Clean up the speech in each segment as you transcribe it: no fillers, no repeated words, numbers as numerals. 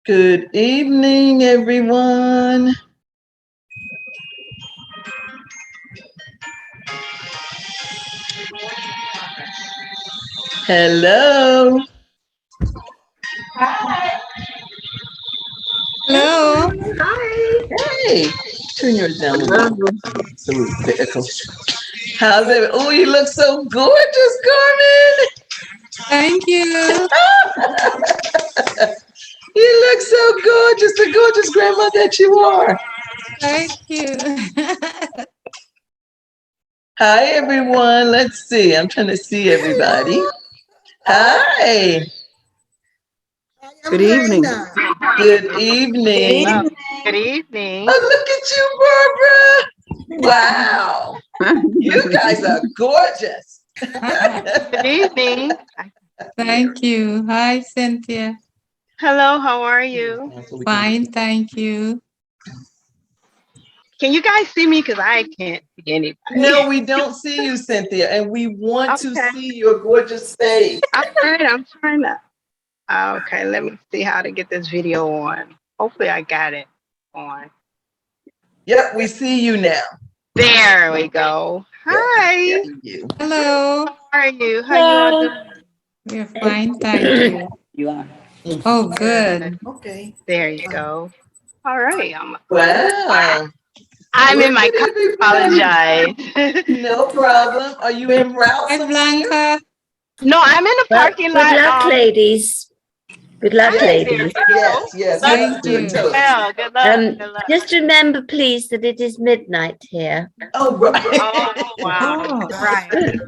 Good evening, everyone. Hello. Hello. Hi. Hey, turn yours down a little bit. Hello. So the echo. How's it? Oh, you look so gorgeous, Carmen. Thank you. You look so gorgeous, the gorgeous grandma that you are. Thank you. Hi, everyone. Let's see. I'm trying to see everybody. Hi. Good evening. Good evening. Hello. Good evening. Oh, look at you, Barbara. Wow. You guys are gorgeous. Good evening. Thank you. Hi, Cynthia. Hello, how are you? Fine, thank you. Can you guys see me? Because I can't see anybody. No, we don't see you, Cynthia, and we want to Okay. see your gorgeous face. All right, I'm trying to. Okay, let me see how to get this video on. Hopefully, I got it on. Yep, we see you now. There we go. Hi. Yes, you. Hello. How are you? How you all doing? We're fine, thank you. You are. Oh, good. Okay. There you go. All right. Wow. I'm in my Look car. at everybody. Apologize. No problem. Are you en route Hi, somewhere? Blanca. No, I'm in the parking Good lot. luck, ladies. Good luck, Hi, Yes, there ladies. you go. yes. Luck Let's Thank do a you. toast. well. Good luck. Good luck. Just remember, please, that it is midnight here. Oh, right. Oh, wow. Oh, Right.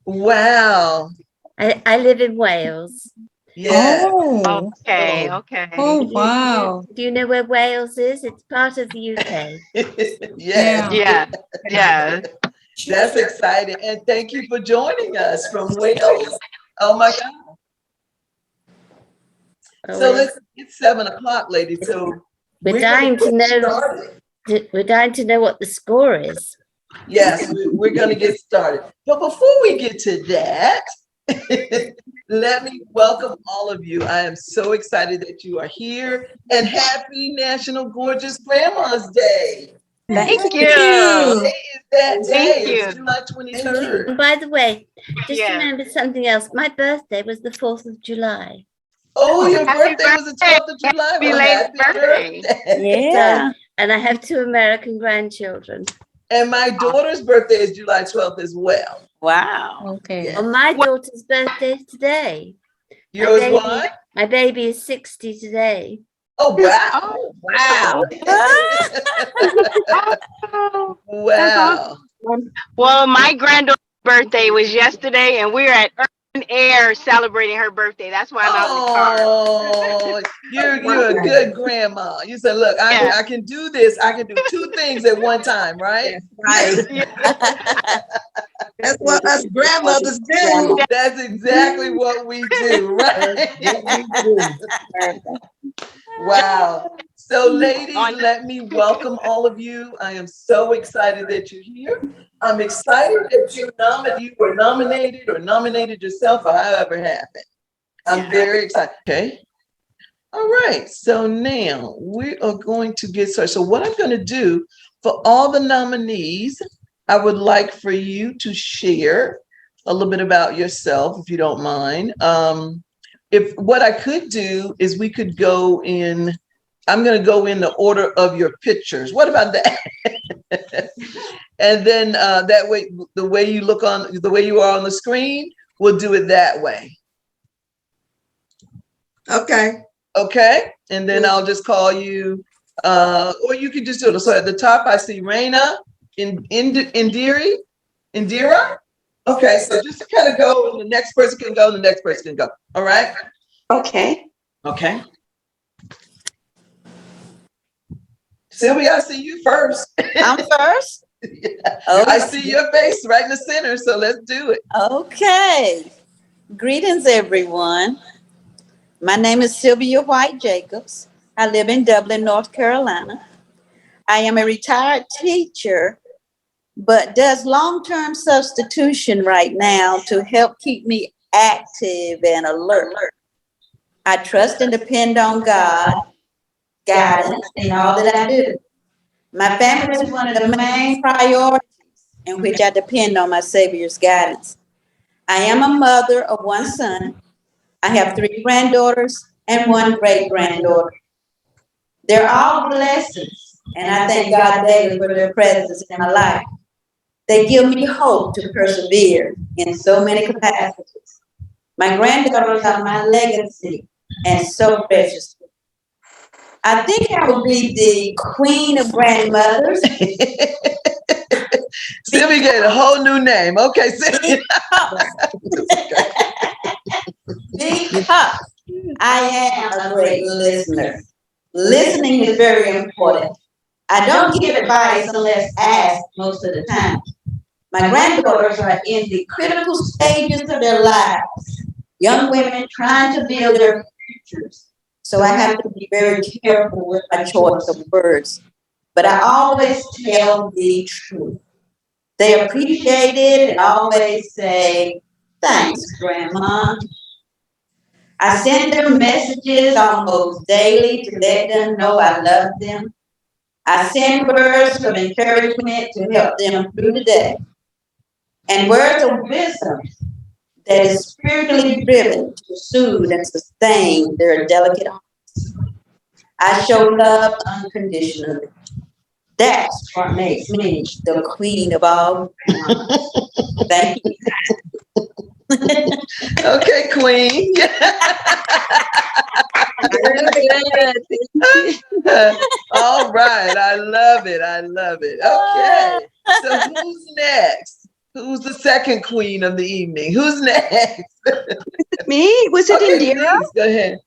Wow. I live in Wales. Yeah. oh, Okay, okay. oh, wow. Do you know where Wales is? It's part of the UK. Yes. Yeah, yeah. That's exciting. And thank you for joining us from Wales. Oh my God. So it's 7 o'clock, ladies. So We're gonna dying to get know. started. We're dying to know what the score is. Yes, we're going to get started. But before we get to that, let me welcome all of you. I am so excited that you are here, and happy National Gorgeous Grandma's Day. Thank you. Today is that day. Thank you. It's July 23rd. And by the way, just Yeah. remember something else. My birthday was the 4th of July. Oh, your Happy birthday was the 12th of July. Well, belated happy birthday. birthday. So, and I have 2 American grandchildren. And my daughter's birthday is July 12th as well. Wow. Okay. Yeah. On my daughter's birthday is today. Yours what? My baby is 60 today. Oh, wow. Oh, Wow. oh, that's Wow. awesome. Well, my granddaughter's birthday was yesterday, and we're at Urban Air celebrating her birthday. That's why I'm out in the car. Oh, you're a good grandma. You said, look, Yeah. I can do this. I can do 2 things at one time, right? Right. Yeah. That's what us grandmothers do. That's exactly what we do, right? Wow. So, ladies, let me welcome all of you. I am so excited that you're here. I'm excited that you were nominated or nominated yourself or however it happened. I'm very excited. Okay. All right. So now we are going to get started. So what I'm going to do for all the nominees, I would like for you to share a little bit about yourself, if you don't mind. If what I could do is we could go in, I'm going to go in the order of your pictures. What about that? And then that way, the way you are on the screen, we'll do it that way. Okay. Okay. And then I'll just call you, or you could just do it. So at the top, I see Raina, Indira. Okay. So just kind of go, and the next person can go, and the next person can go. All right. Okay. Okay. Sylvia, I see you first. I'm first. Yeah. I see your face right in the center, so let's do it. Okay. Greetings, everyone. My name is Sylvia White Jacobs. I live in Dublin, North Carolina. I am a retired teacher, but does long-term substitution right now to help keep me active and alert. I trust and depend on God, guidance in all that I do. My family is one of the main priorities in which I depend on my Savior's guidance. I am a mother of one son. I have 3 granddaughters and 1 great-granddaughter. They're all blessings, and I thank God daily for their presence in my life. They give me hope to persevere in so many capacities. My granddaughters are my legacy and so precious. I think I will be the queen of grandmothers. Sylvia get a whole new name. Okay, Sylvia. Because I am a great listener. Listening is very important. I don't give advice unless asked most of the time. My granddaughters are in the critical stages of their lives. Young women trying to build their futures. So I have to be very careful with my choice of words. But I always tell the truth. They appreciate it and always say, "Thanks, Grandma." I send them messages almost daily to let them know I love them. I send words of encouragement to help them through the day. And words of wisdom that is spiritually driven to soothe and sustain their delicate hearts. I show love unconditionally. That's what makes me the queen of all grandmas. Thank you. Okay, Queen. All right. I love it. I love it. Okay. So who's next? Who's the second queen of the evening? Who's next? Me? Was it Okay, Indira? please, go ahead.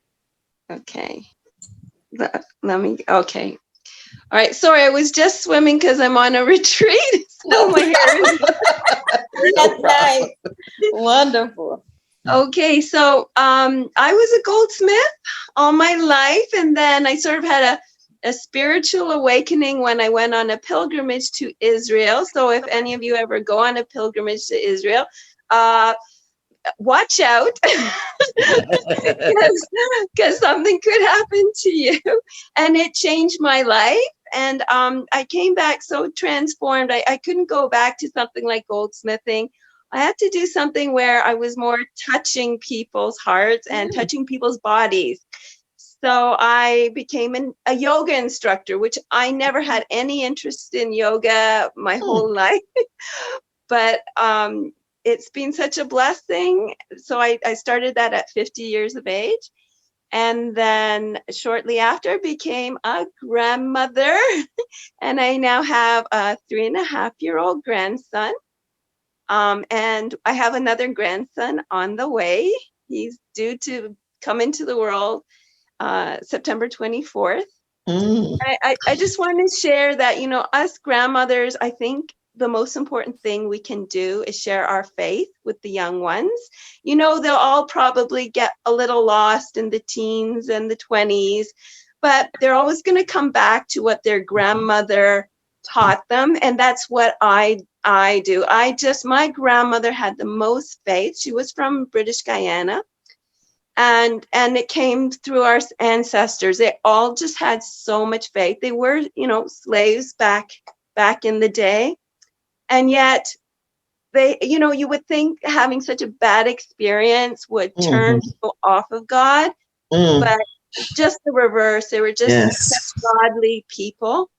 Okay. Let me, okay. All right. Sorry, I was just swimming because I'm on a retreat. So my hair is. That's nice. Wonderful. Okay. So I was a goldsmith all my life. And then I sort of had a spiritual awakening when I went on a pilgrimage to Israel. So if any of you ever go on a pilgrimage to Israel, watch out because something could happen to you. And it changed my life. And I came back so transformed. I couldn't go back to something like goldsmithing. I had to do something where I was more touching people's hearts and touching people's bodies. So I became a yoga instructor, which I never had any interest in yoga my whole life. But it's been such a blessing. So I started that at 50 years of age. And then shortly after became a grandmother. And I now have a 3.5-year-old grandson. And I have another grandson on the way. He's due to come into the world September 24th. I just want to share that, you know, us grandmothers, I think the most important thing we can do is share our faith with the young ones. You know, they'll all probably get a little lost in the teens and the 20s, but they're always going to come back to what their grandmother taught them. And that's what I do. My grandmother had the most faith. She was from British Guyana. And it came through our ancestors. They all just had so much faith. They were, you know, slaves back in the day. And yet they, you know, you would think having such a bad experience would turn people off of God, but just the reverse. They were just such godly people.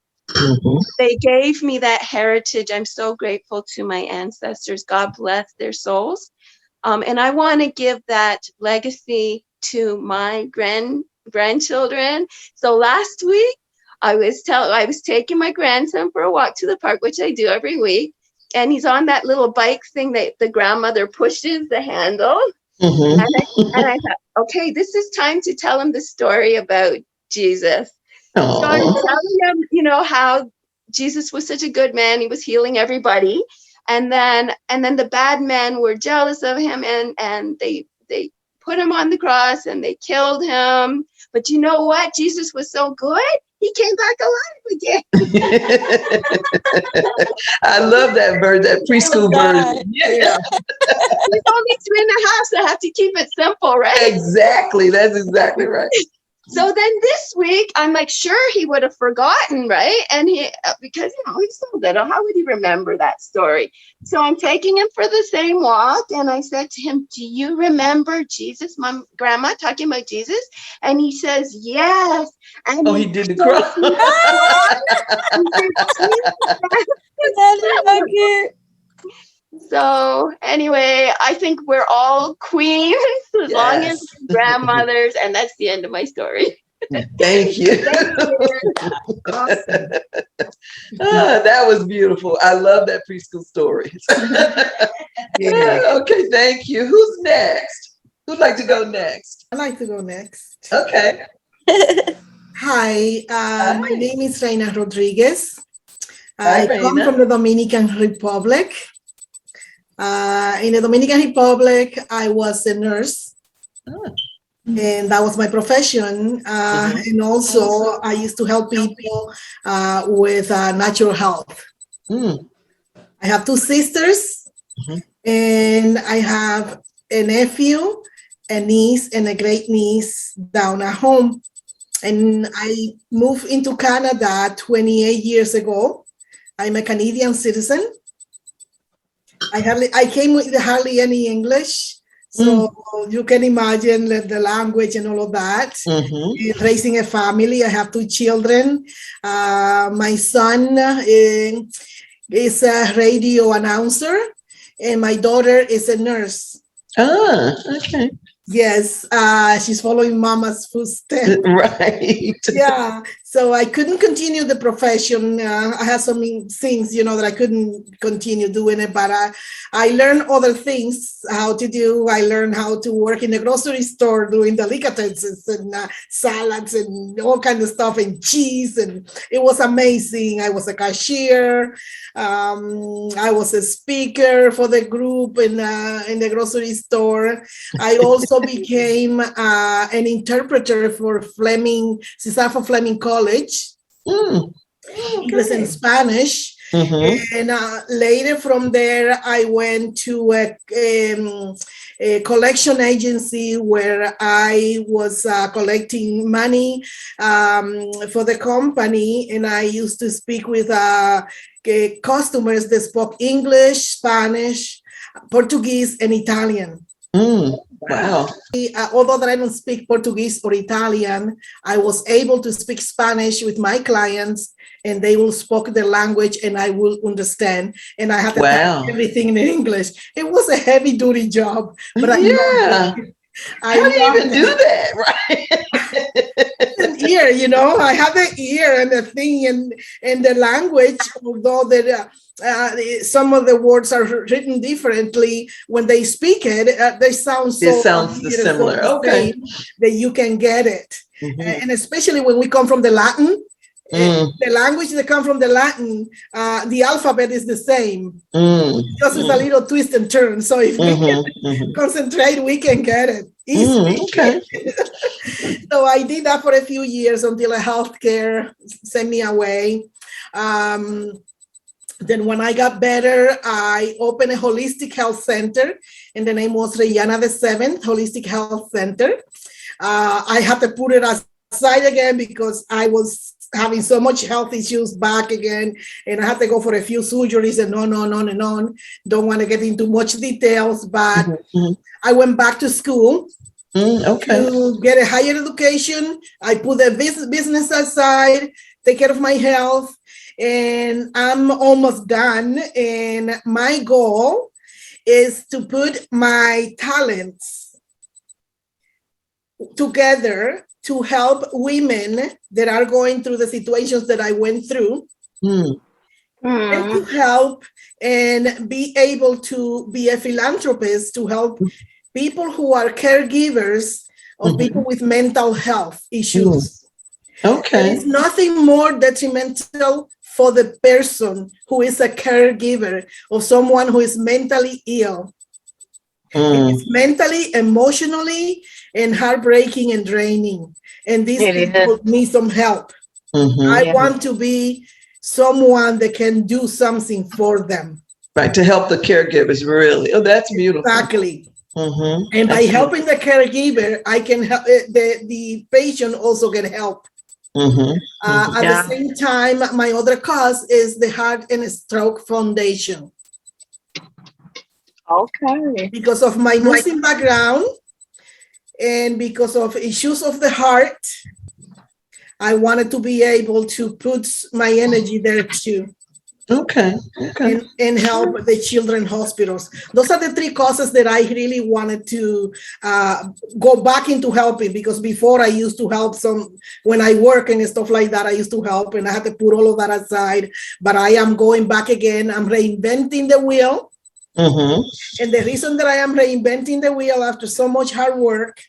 They gave me that heritage. I'm so grateful to my ancestors. God bless their souls. And I want to give that legacy to my grandchildren. So last week, I was taking my grandson for a walk to the park, which I do every week. And he's on that little bike thing that the grandmother pushes the handle. And I thought, okay, this is time to tell him the story about Jesus. So I'm telling him, you know, how Jesus was such a good man. He was healing everybody. And then the bad men were jealous of him and they put him on the cross and they killed him. But you know what? Jesus was so good. he came back alive again. I love that bird, that preschool version. Yeah, He's only 2.5, so I have to keep it simple, right? exactly. That's exactly right. So then this week, I'm like, sure, he would have forgotten, right? And he, because, he's so little, how would he remember that story? So I'm taking him for the same walk. And I said to him, do you remember Jesus, Mom, Grandma, talking about Jesus? And he says, yes. And He did the cross. So anyway, I think we're all queens as long as we're grandmothers, and that's the end of my story. Thank you. Awesome. That was beautiful. I love that preschool story. Okay, thank you. Who's next? Who'd like to go next? I'd like to go next. Okay. Hi, my name is Reina Rodriguez. Hi, I come Reina. from the Dominican Republic. In the Dominican Republic, I was a nurse. And that was my profession. And also, I used to help people with natural health. I have 2 sisters, and I have a nephew, a niece, and a great niece down at home. And I moved into Canada 28 years ago. I'm a Canadian citizen. I came with hardly any English. So you can imagine the language and all of that. Raising a family, I have 2 children. My son is a radio announcer, and my daughter is a nurse. Okay. Yes, she's following mama's footsteps. Right. Yeah, so I couldn't continue the profession. I had some things, that I couldn't continue doing it, but I learned other things how to do. I learned how to work in the grocery store doing delicatessens and salads and all kinds of stuff and cheese, and it was amazing. I was a cashier. I was a speaker for the group in the grocery store. I also became an interpreter for Cesar Fleming College, English and Spanish. And later from there, I went to a collection agency where I was collecting money for the company, and I used to speak with customers that spoke English, Spanish, Portuguese, and Italian. Wow. Although that I don't speak Portuguese or Italian, I was able to speak Spanish with my clients, and they will speak the language and I will understand. And I had to type everything in English. It was a heavy duty job, but I loved it. How do you even do that, right? An ear, I have the ear and the thing and the language, although some of the words are written differently. When they speak it, they sound so it sounds similar. Okay. That you can get it. And especially when we come from the Latin, the language that comes from the Latin, the alphabet is the same. Just it's a little twist and turn. So if we can concentrate, we can get it easily. Okay. So I did that for a few years until a healthcare sent me away. Then when I got better, I opened a holistic health center, and the name was Reyana the Seventh Holistic Health Center. I had to put it aside again because I was having so much health issues back again, and I had to go for a few surgeries and on and on. Don't want to get into much details, but I went back to school to get a higher education. I put the business aside, take care of my health, and I'm almost done. And my goal is to put my talents together to help women that are going through the situations that I went through, and to help and be able to be a philanthropist to help people who are caregivers of people with mental health issues. Okay. It's nothing more detrimental for the person who is a caregiver of someone who is mentally ill. It's mentally, emotionally, and heartbreaking and draining. And these people need some help. Mhm. I want to be someone that can do something for them. Right, to help the caregivers, really. Oh, that's beautiful. Exactly. Mhm. And by That's helping the caregiver, I can help the patient also get help. Mhm. At Yeah. the same time, my other cause is the Heart and Stroke Foundation. Okay. Because of my nursing background and because of issues of the heart, I wanted to be able to put my energy there too. Okay. Okay. And help the children hospitals. Those are the three causes that I really wanted to go back into helping, because before I used to help when I work and stuff like that, I used to help and I had to put all of that aside, but I am going back again. I'm reinventing the wheel. Mhm. And the reason that I am reinventing the wheel after so much hard work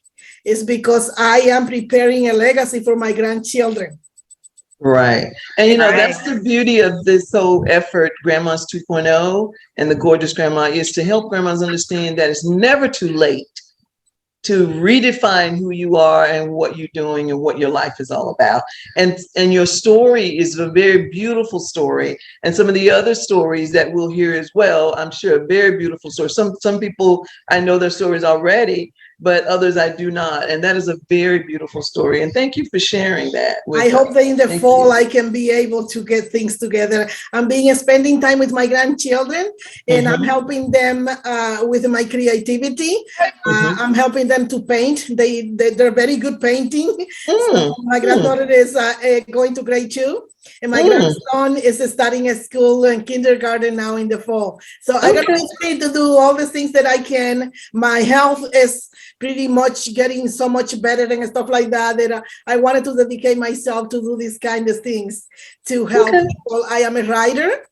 is because I am preparing a legacy for my grandchildren. Right. And Right. that's the beauty of this whole effort, Grandma's 2.0 and the Gorgeous Grandma, is to help grandmas understand that it's never too late to redefine who you are and what you're doing and what your life is all about. And your story is a very beautiful story. And some of the other stories that we'll hear as well, I'm sure, very beautiful stories. Some people, I know their stories already, but others I do not. And that is a very beautiful story. And thank you for sharing that with I hope us. that in the Thank fall you. I can be able to get things together. I'm spending time with my grandchildren, and I'm helping them with my creativity. I'm helping them to paint. They're very good painting. So my granddaughter is going to grade 2. And my grandson is starting a school and kindergarten now in the fall. So I'm going to be free to do all the things that I can. My health is pretty much getting so much better and stuff like that, that I wanted to dedicate myself to do these kind of things to help people. I am a writer.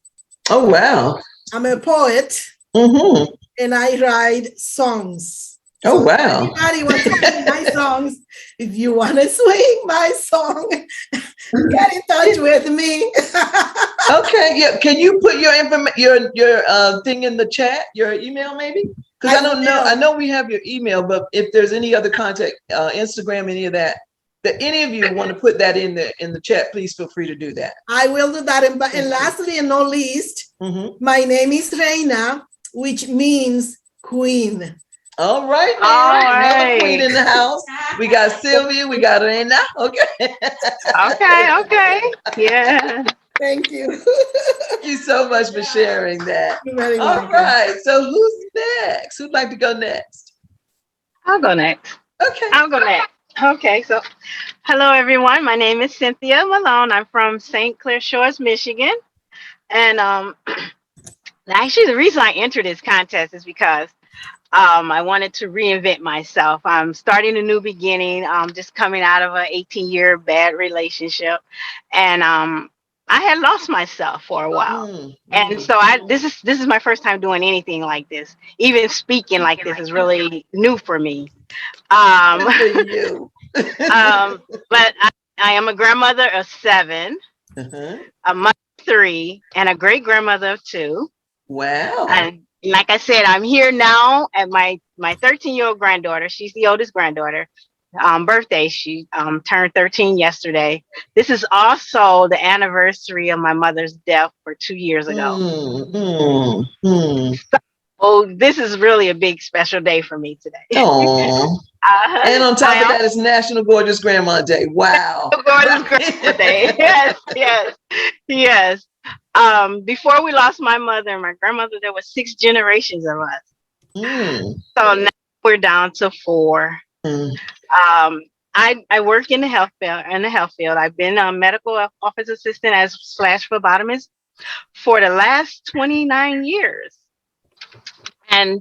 Oh, wow. I'm a poet. Mm-hmm. And I write songs. Oh, So wow. anybody wants to sing my songs, if you want to swing my song, get in touch with me. Okay, yeah. Can you put your your thing in the chat, your email maybe? Because I don't know. I know we have your email, but if there's any other contact, Instagram, any of that any of you want to put that in the chat, please feel free to do that. I will do that. And lastly and not least, my name is Reina, which means queen. All right, man. All right. Another queen in the house. We got Sylvia. We got Reina. Okay. Okay. Yeah. Thank you. Thank you so much for sharing that. You're very All welcome. right. So who's next? Who'd like to go next? I'll go next. Okay. I'll go next. Okay, so hello everyone. My name is Cynthia Malone. I'm from St. Clair Shores, Michigan. And actually the reason I entered this contest is because I wanted to reinvent myself. I'm starting a new beginning. Just coming out of an 18-year bad relationship. And I had lost myself for a while. And so this is my first time doing anything like this. Even speaking like this is really new for me. Good for you. But I am a grandmother of 7, a mother of 3, and a great grandmother of 2. Wow. And like I said, I'm here now at my 13-year-old granddaughter. She's the oldest granddaughter. Birthday. She turned 13 yesterday. This is also the anniversary of my mother's death for 2 years ago. Oh, this is really a big special day for me today. Oh. And on top of that, it's National Gorgeous Grandma Day. Wow. Gorgeous Grandma Day. Yes. Before we lost my mother and my grandmother, there were 6 generations of us. So now we're down to 4. I work in the health field. I've been a medical office assistant as / phlebotomist for the last 29 years. And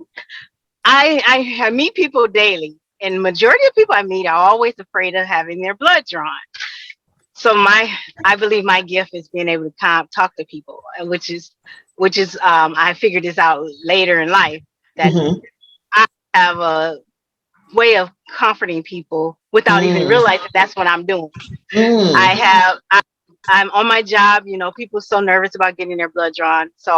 I meet people daily, and majority of people I meet are always afraid of having their blood drawn. So I believe my gift is being able to talk to people, which is I figured this out later in life, that I have a way of comforting people without even realizing that's what I'm doing. I'm on my job, people are so nervous about getting their blood drawn. So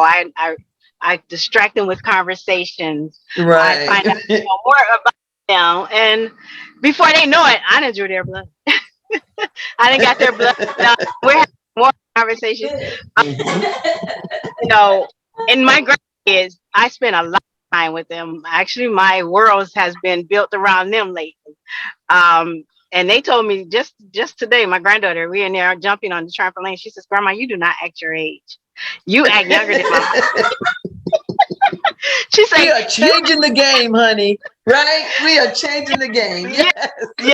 I distract them with conversations. Right. I find out more about them, and before they know it, I done drew their blood. I didn't got their blood. Now, we're having more conversations. You know, and my grandkids, I spend a lot of time with them. Actually, my world has been built around them lately. And they told me just today, my granddaughter, we in there jumping on the trampoline. She says, "Grandma, you do not act your age. You act younger than mom." She said, "We are changing the game, honey. Right? We are changing the game." Yeah, yeah.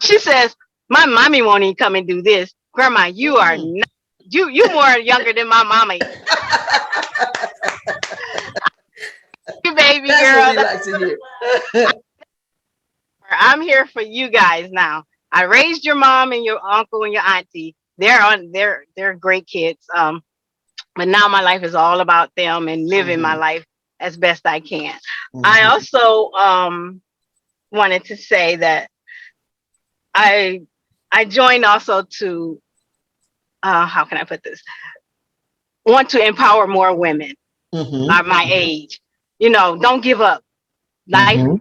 She says, "My mommy won't even come and do this. Grandma, you are not. You more younger than my mama is." You baby That's girl. what we like to hear. I'm here for you guys now. I raised your mom and your uncle and your auntie. They're great kids. But now my life is all about them and living my life as best I can. I also wanted to say that I joined also to how can I put this? Want to empower more women my age. You know, don't give up. Life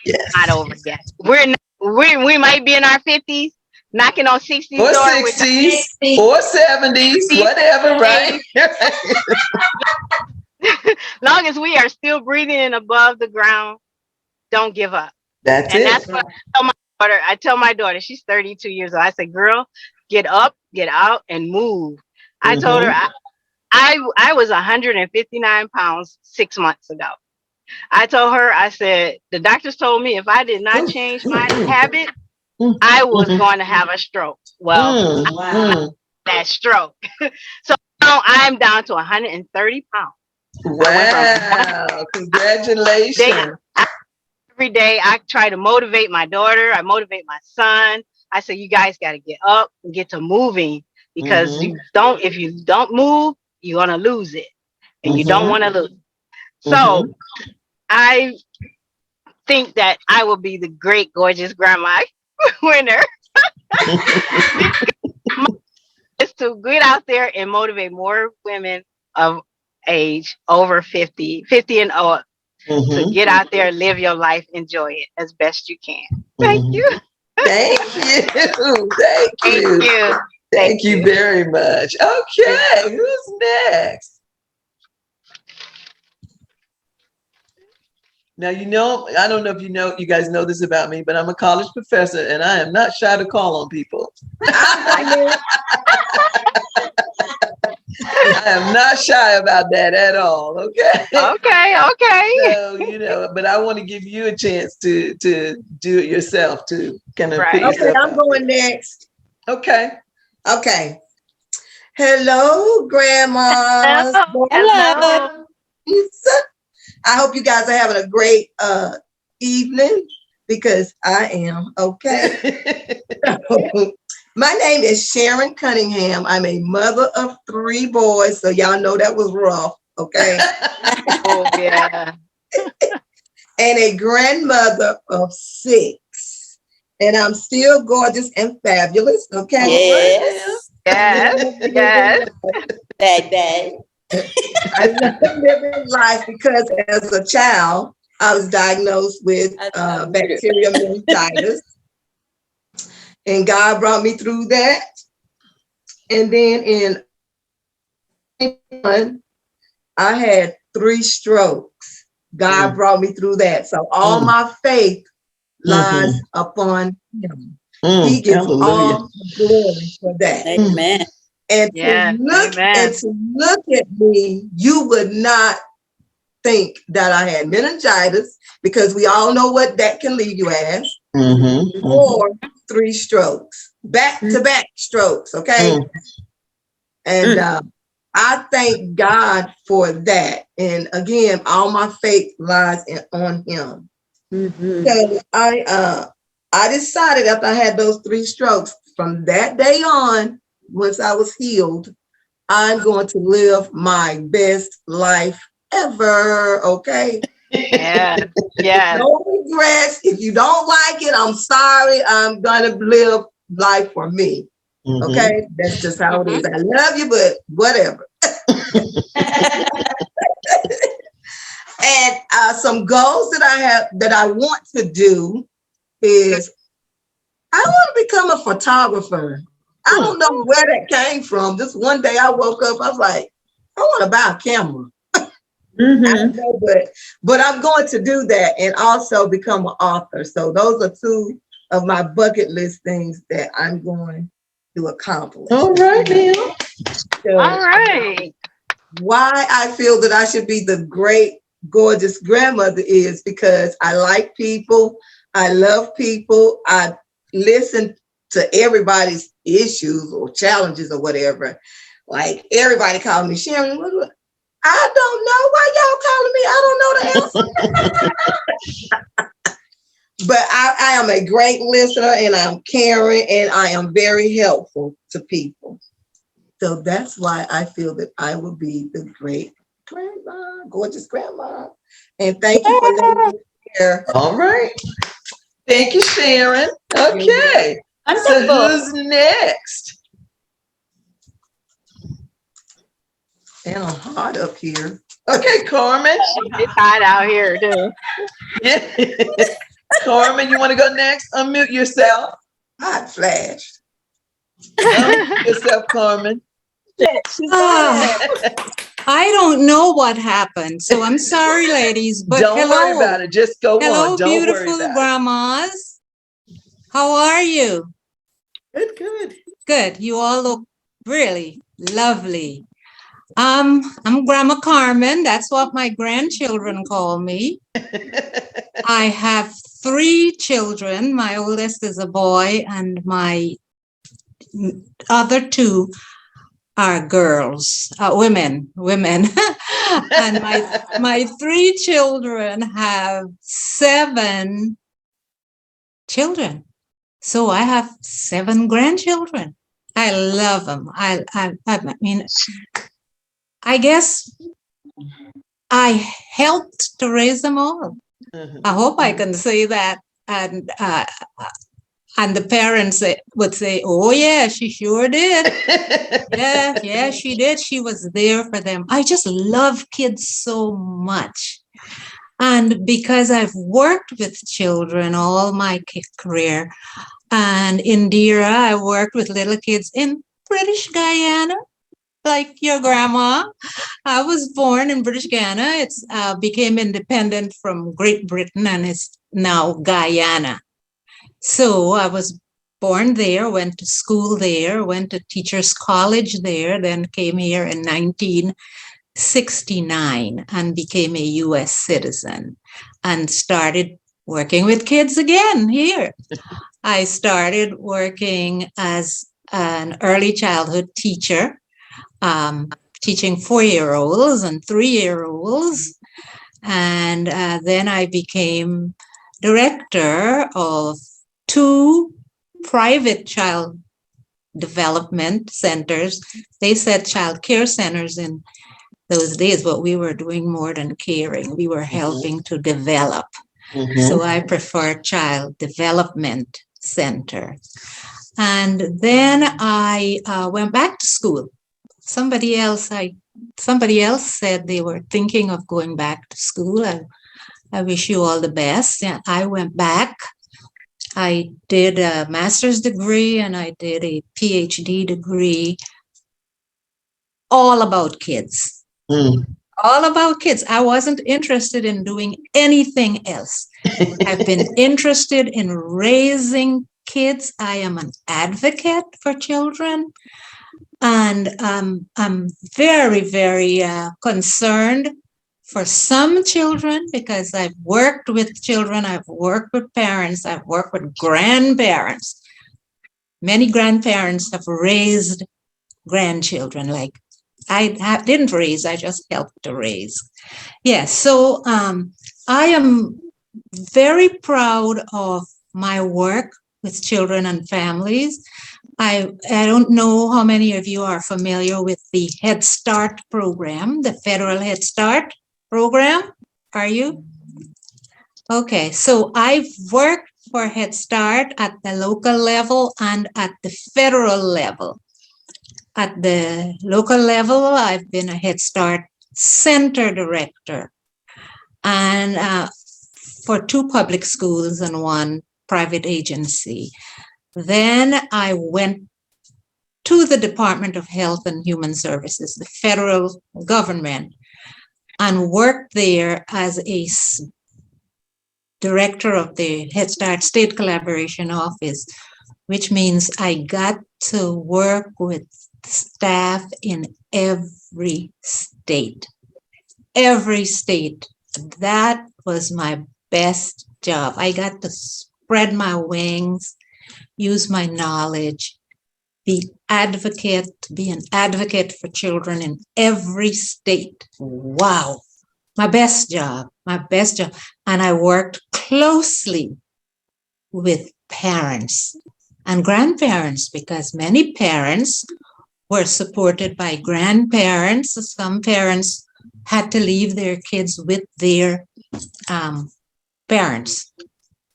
is not over yet. We might be in our 50s, knocking on 60s or door 60s or 70s, whatever, right? Long as we are still breathing above the ground, don't give up. That's That's what I tell my daughter. She's 32 years old. I say, "Girl, get up, get out, and move." I told her I was 159 pounds 6 months ago. I told her, I said, the doctors told me if I did not change my habit, I was going to have a stroke. Well, I had that stroke. So now I'm down to 130 pounds. Wow. Congratulations. Every day I try to motivate my daughter. I motivate my son. I say, you guys got to get up and get to moving, because if you don't move, you're going to lose it. And you don't want to lose. So I think that I will be the great, gorgeous grandma winner. Is to get out there and motivate more women of age over 50 and over to get out there, live your life, enjoy it as best you can. Thank you. Thank you. Thank you. Thank you very much. Okay, who's next? Now, I don't know if you guys know this about me, but I'm a college professor and I am not shy to call on people. I am not shy about that at all. Okay. Okay. So, but I want to give you a chance to do it yourself, to kind of put Okay, yourself I'm out going there. next. Okay. Hello, grandmas. Hello. I hope you guys are having a great evening, because I am. Okay. My name is Sharon Cunningham. I'm a mother of 3 boys, so y'all know that was rough. Okay. Oh yeah. And a grandmother of 6. And I'm still gorgeous and fabulous. Okay. Yes. That. I love living life because as a child, I was diagnosed with bacterial meningitis. And God brought me through that. And then I had 3 strokes. God brought me through that. So all my faith lies upon Him. He gets all the glory for that. Amen. And to look at me, you would not think that I had meningitis, because we all know what that can leave you as, or 3 strokes, back-to-back strokes, okay? And I thank God for that. And again, all my faith lies on Him. So I decided after I had those 3 strokes, from that day on, once I was healed, I'm going to live my best life ever. Okay. Yeah. No regrets. If you don't like it, I'm sorry. I'm gonna live life for me. Okay. That's just how it is. I love you, but whatever. And some goals that I have that I want to do is I want to become a photographer. I don't know where that came from. Just one day I woke up, I was like, I want to buy a camera. I don't know, but I'm going to do that and also become an author. So those are two of my bucket list things that I'm going to accomplish. All right, now. So, All right. why I feel that I should be the great, gorgeous grandmother is because I like people. I love people. I listen to everybody's issues or challenges or whatever. Like everybody calling me Sharon. I don't know why y'all calling me. I don't know the answer. But I am a great listener and I'm caring and I am very helpful to people. So that's why I feel that I will be the great grandma, gorgeous grandma. And thank you for letting me share. All right. Thank you, Sharon. Okay. So who's next? And I'm hot up here. Okay, Carmen. It's hot out here too. Carmen, you want to go next? Unmute yourself. Hot flashed. Unmute yourself, Carmen. I don't know what happened, so I'm sorry, ladies, but Don't worry about it. Just go hello, on. Don't worry beautiful about grandmas. How are you? Good, good. Good. You all look really lovely. I'm Grandma Carmen. That's what my grandchildren call me. I have 3 children. My oldest is a boy, and my other 2 are girls, women. And my 3 children have 7 children. So I have 7 grandchildren. I love them. I mean, I guess I helped to raise them all. I hope I can say that. And the parents would say, oh, yeah, she sure did. Yeah, she did. She was there for them. I just love kids so much. And because I've worked with children all my career, and Indira, I worked with little kids in British Guyana, like your grandma. I was born in British Guyana. It's became independent from Great Britain, and it's now Guyana. So I was born there, went to school there, went to teachers college there, then came here in 1969 and became a US citizen and started working with kids again here. I started working as an early childhood teacher, teaching 4-year-olds and 3-year-olds. And then I became director of 2 private child development centers. They said child care centers in those days, but we were doing more than caring. We were helping to develop. So I prefer child development center. And then I went back to school. Somebody else said they were thinking of going back to school. I wish you all the best. And I went back. I did a master's degree and I did a PhD degree, all about kids. All about kids. I wasn't interested in doing anything else. I've been interested in raising kids. I am an advocate for children. And I'm very, very concerned for some children because I've worked with children, I've worked with parents, I've worked with grandparents. Many grandparents have raised grandchildren, like I didn't raise, I just helped to raise. Yes, so I am very proud of my work with children and families. I don't know how many of you are familiar with the Head Start program, the federal Head Start program. Are you? Okay, so I've worked for Head Start at the local level and at the federal level. At the local level, I've been a Head Start Center Director and for 2 public schools and 1 private agency. Then I went to the Department of Health and Human Services, the federal government, and worked there as a director of the Head Start State Collaboration Office, which means I got to work with staff in every state. Every state. That was my best job. I got to spread my wings, use my knowledge, be an advocate for children in every state. Wow. My best job. And I worked closely with parents and grandparents, because many parents were supported by grandparents. Some parents had to leave their kids with their parents.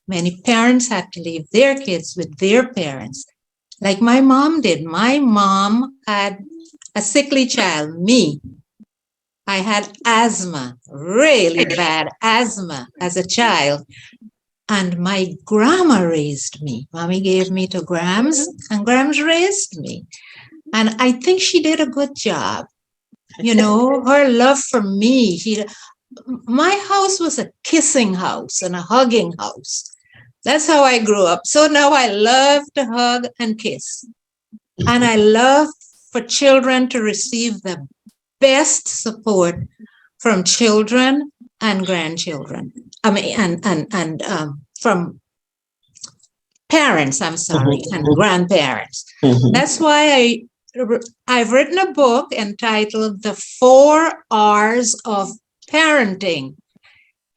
Many parents had to leave their kids with their parents, like my mom did. My mom had a sickly child, me. I had asthma, really bad asthma as a child. And my grandma raised me. Mommy gave me to Grams, and Grams raised me. And I think she did a good job. You know, her love for me. My house was a kissing house and a hugging house. That's how I grew up. So now I love to hug and kiss. And I love for children to receive the best support from children and grandchildren. I mean, and from parents, and grandparents. That's why I've written a book entitled The 4 R's of Parenting,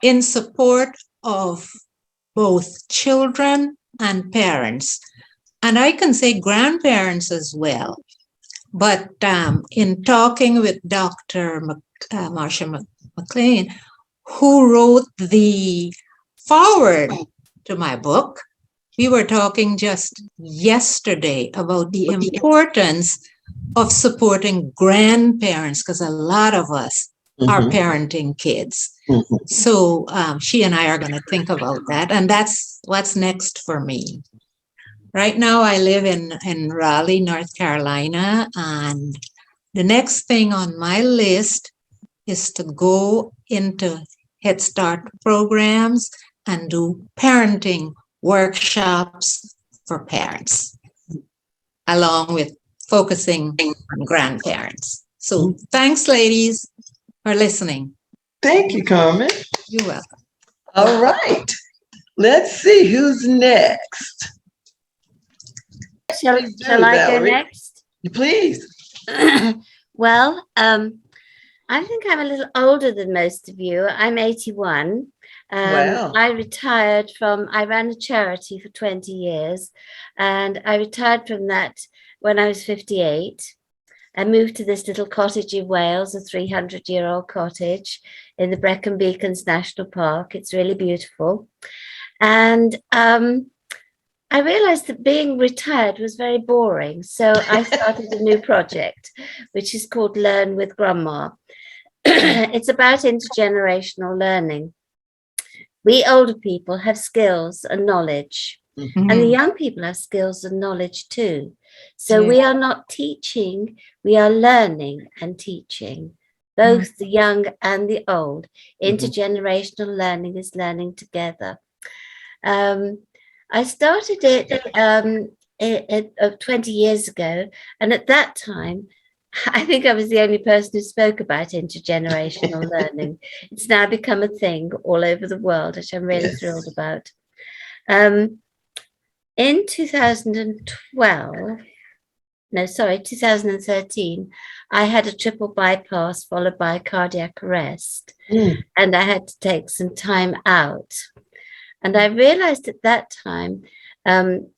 in support of both children and parents. And I can say grandparents as well. But in talking with Dr. Marsha McLean, who wrote the foreword to my book, we were talking just yesterday about the importance of supporting grandparents, because a lot of us are parenting kids. So she and I are going to think about that. And that's what's next for me. Right now, I live in Raleigh, North Carolina, and the next thing on my list is to go into Head Start programs and do parenting workshops for parents, along with focusing on grandparents. So thanks, ladies, for listening. Thank you, Carmen. You're welcome. All right. Let's see who's next. Shall I go next? Please. Well, I think I'm a little older than most of you. I'm 81. Wow. I ran a charity for 20 years, and I retired from that when I was 58. I moved to this little cottage in Wales, a 300-year-old cottage in the Brecon Beacons National Park. It's really beautiful. And I realized that being retired was very boring. So I started a new project, which is called Learn with Grandma. It's about intergenerational learning. We older people have skills and knowledge, and the young people have skills and knowledge too. So we are not teaching, we are learning and teaching, both the young and the old. Intergenerational learning is learning together. I started it 20 years ago, and at that time, I think I was the only person who spoke about intergenerational learning. It's now become a thing all over the world, which I'm really thrilled about. In 2013, I had a triple bypass followed by cardiac arrest, and I had to take some time out. And I realized at that time,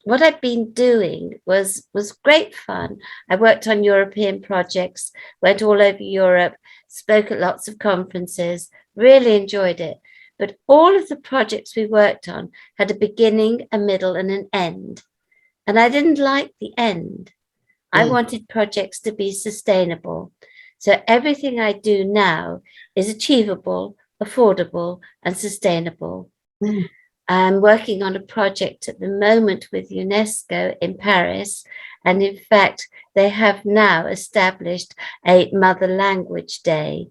what I'd been doing was great fun. I worked on European projects, went all over Europe, spoke at lots of conferences, really enjoyed it. But all of the projects we worked on had a beginning, a middle, and an end. And I didn't like the end. I wanted projects to be sustainable. So everything I do now is achievable, affordable, and sustainable. I'm working on a project at the moment with UNESCO in Paris. And in fact, they have now established a Mother Language Day.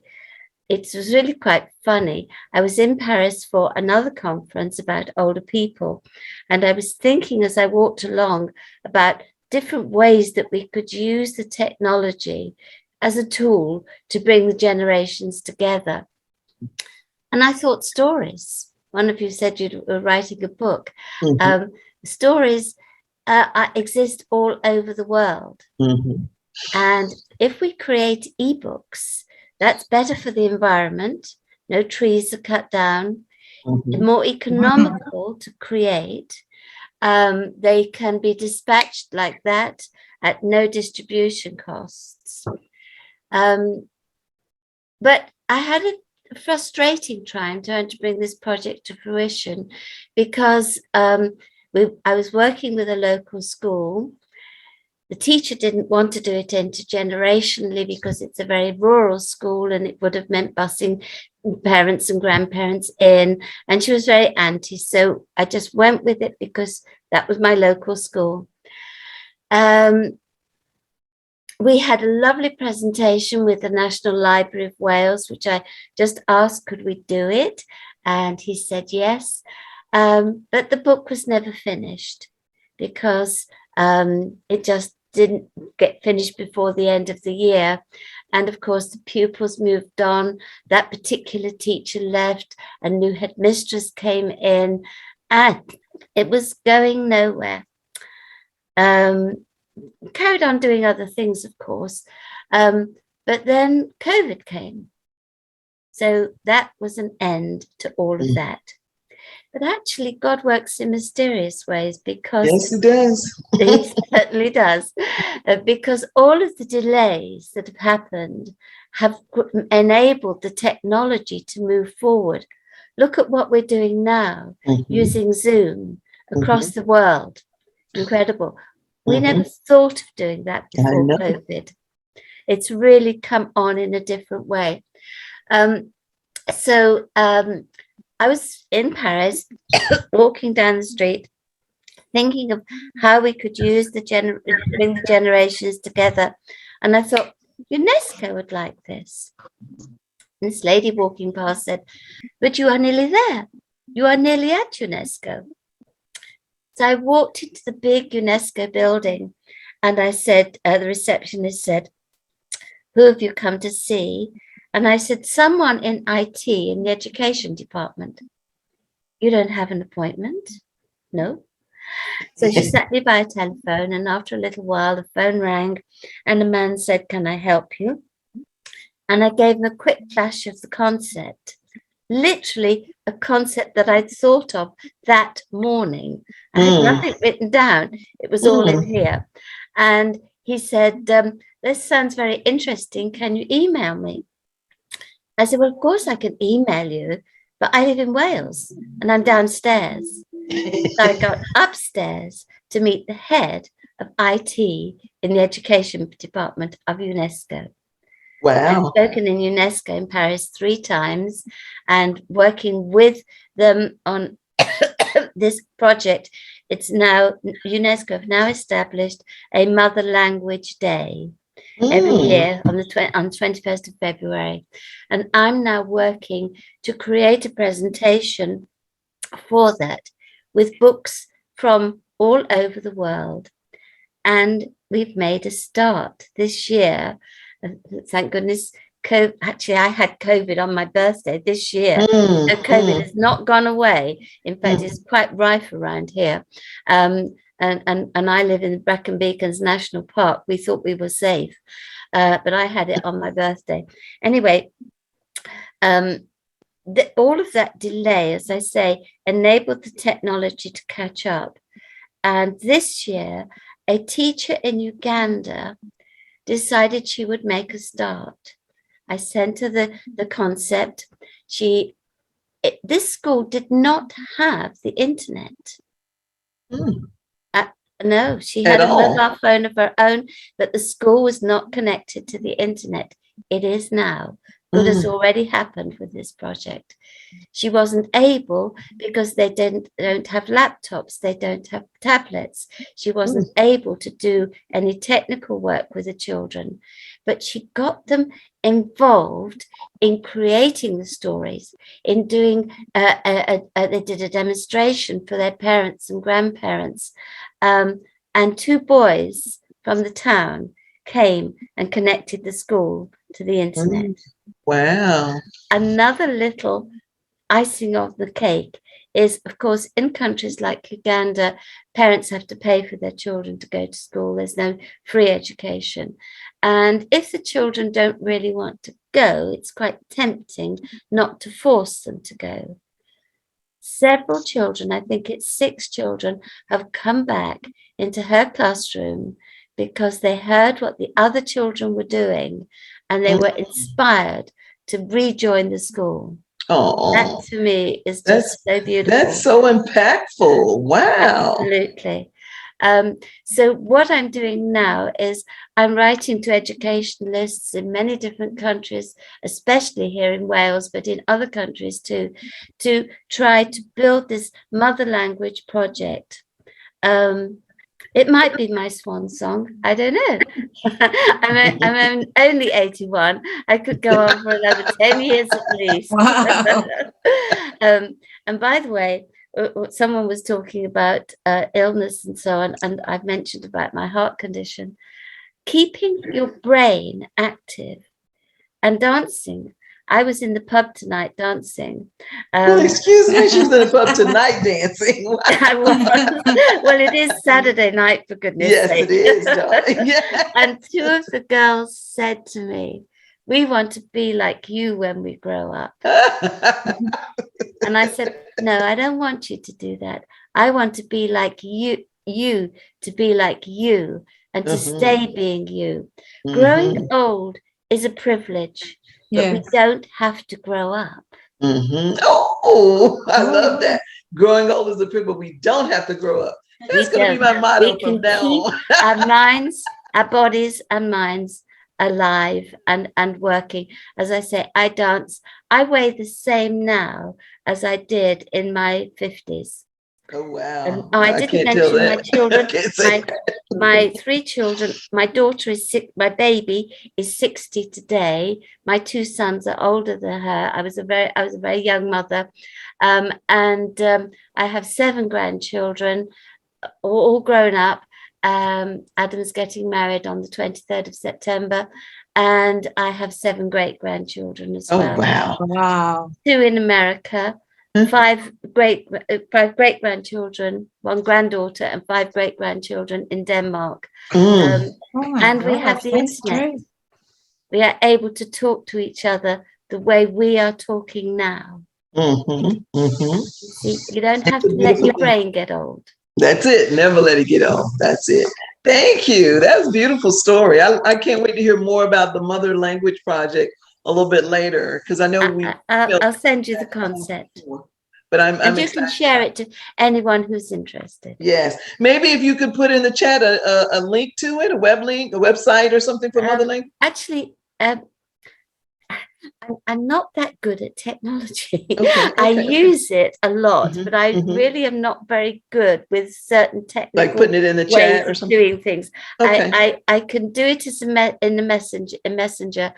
It was really quite funny. I was in Paris for another conference about older people. And I was thinking as I walked along about different ways that we could use the technology as a tool to bring the generations together. And I thought stories. One of you said you were writing a book. Mhm. Stories exist all over the world. Mhm. And if we create ebooks, that's better for the environment. No trees are cut down. Mhm. More economical to create. They can be dispatched like that at no distribution costs. But I had a frustrating time trying to bring this project to fruition because I was working with a local school. The teacher didn't want to do it intergenerationally because it's a very rural school and it would have meant busing parents and grandparents in. And she was very anti. So I just went with it because that was my local school. We had a lovely presentation with the National Library of Wales, which I just asked, could we do it? And he said yes. But the book was never finished because it just didn't get finished before the end of the year. And of course, the pupils moved on. That particular teacher left, a new headmistress came in, and it was going nowhere. Carried on doing other things, of course, but then COVID came. So that was an end to all of that. But actually, God works in mysterious ways because Yes, it does. He certainly does. Because all of the delays that have happened have enabled the technology to move forward. Look at what we're doing now, using Zoom across the world. Incredible. We never thought of doing that before COVID. It's really come on in a different way. So I was in Paris, walking down the street, thinking of how we could use bring the generations together. And I thought, UNESCO would like this. This lady walking past said, but you are nearly there. You are nearly at UNESCO. So I walked into the big UNESCO building and I said, the receptionist said, who have you come to see? And I said, someone in IT, in the education department. You don't have an appointment? No. So she sat me by a telephone, and after a little while, the phone rang and a man said, can I help you? And I gave him a quick flash of the concept, literally a concept that I'd thought of that morning. I had nothing written down. It was all in here. And he said, this sounds very interesting. Can you email me? I said, well, of course I can email you, but I live in Wales and I'm downstairs. So I got upstairs to meet the head of IT in the education department of UNESCO. Wow. I've spoken in UNESCO in Paris 3 times and working with them on this project. It's now, UNESCO have now established a Mother Language Day every year on the 21st of February. And I'm now working to create a presentation for that with books from all over the world. And we've made a start this year. Thank goodness. Actually, I had COVID on my birthday this year. So COVID has not gone away. In fact, it's quite rife around here. And I live in Brecon Beacons National Park. We thought we were safe, but I had it on my birthday. Anyway, all of that delay, as I say, enabled the technology to catch up. And this year, a teacher in Uganda decided she would make a start. I sent her the concept. This school did not have the internet. No, she had a mobile phone of her own, but the school was not connected to the internet. It is now. good has already happened with this project. She wasn't able because they don't have laptops, they don't have tablets. She wasn't able to do any technical work with the children, but she got them involved in creating the stories, in doing, they did a demonstration for their parents and grandparents, and 2 boys from the town came and connected the school to the internet. Wow. Another little icing of the cake is, of course, in countries like Uganda, parents have to pay for their children to go to school. There's no free education. And if the children don't really want to go, it's quite tempting not to force them to go. Several children, I think it's 6 children, have come back into her classroom because they heard what the other children were doing and they were inspired to rejoin the school. Oh, that to me is just so beautiful. That's so impactful. Wow. Absolutely. So what I'm doing now is I'm writing to educationalists in many different countries, especially here in Wales, but in other countries too, to try to build this mother language project. It might be my swan song. I don't know. I'm only 81. I could go on for another 10 years at least. Wow. And by the way, someone was talking about illness and so on, and I've mentioned about my heart condition. Keeping your brain active and dancing. I was in the pub tonight dancing. Excuse me, she was in the pub tonight dancing. Wow. I was. Well, it is Saturday night, for goodness sake. Yes, it is, darling. Yeah. And 2 of the girls said to me, "We want to be like you when we grow up." And I said, "No, I don't want you to do that. I want to be like you to be like you and to stay being you." Growing old is a privilege. But we don't have to grow up. Oh, I love that. Growing old is a privilege. We don't have to grow up. That's going to be my motto from now on. Our minds, our bodies and minds alive and working. As I say, I dance. I weigh the same now as I did in my 50s. Oh, wow. And I didn't mention my children. My 3 children, my daughter is 6, my baby is 60 today. My 2 sons are older than her. I was a very young mother. And I have 7 grandchildren, all grown up. Adam's getting married on the 23rd of September. And I have 7 great grandchildren as well. Oh, wow. Wow. 2 in America. 5 great grandchildren, 1 granddaughter, and 5 great grandchildren in Denmark. And we have the internet. Great. We are able to talk to each other the way we are talking now. See, you don't have to let your brain get old. That's it. Never let it get old. That's it. Thank you. That was a beautiful story. I can't wait to hear more about the Mother Language Project a little bit later, because I know I'll send you the concept. But I'm you can share it to anyone who's interested. Yes, maybe if you could put in the chat a link to it, a web link, a website or something for Mother Language. Actually, I'm not that good at technology. I use it a lot, but I really am not very good with certain technical like putting it in the chat or something. Doing things. I can do it as in the messenger,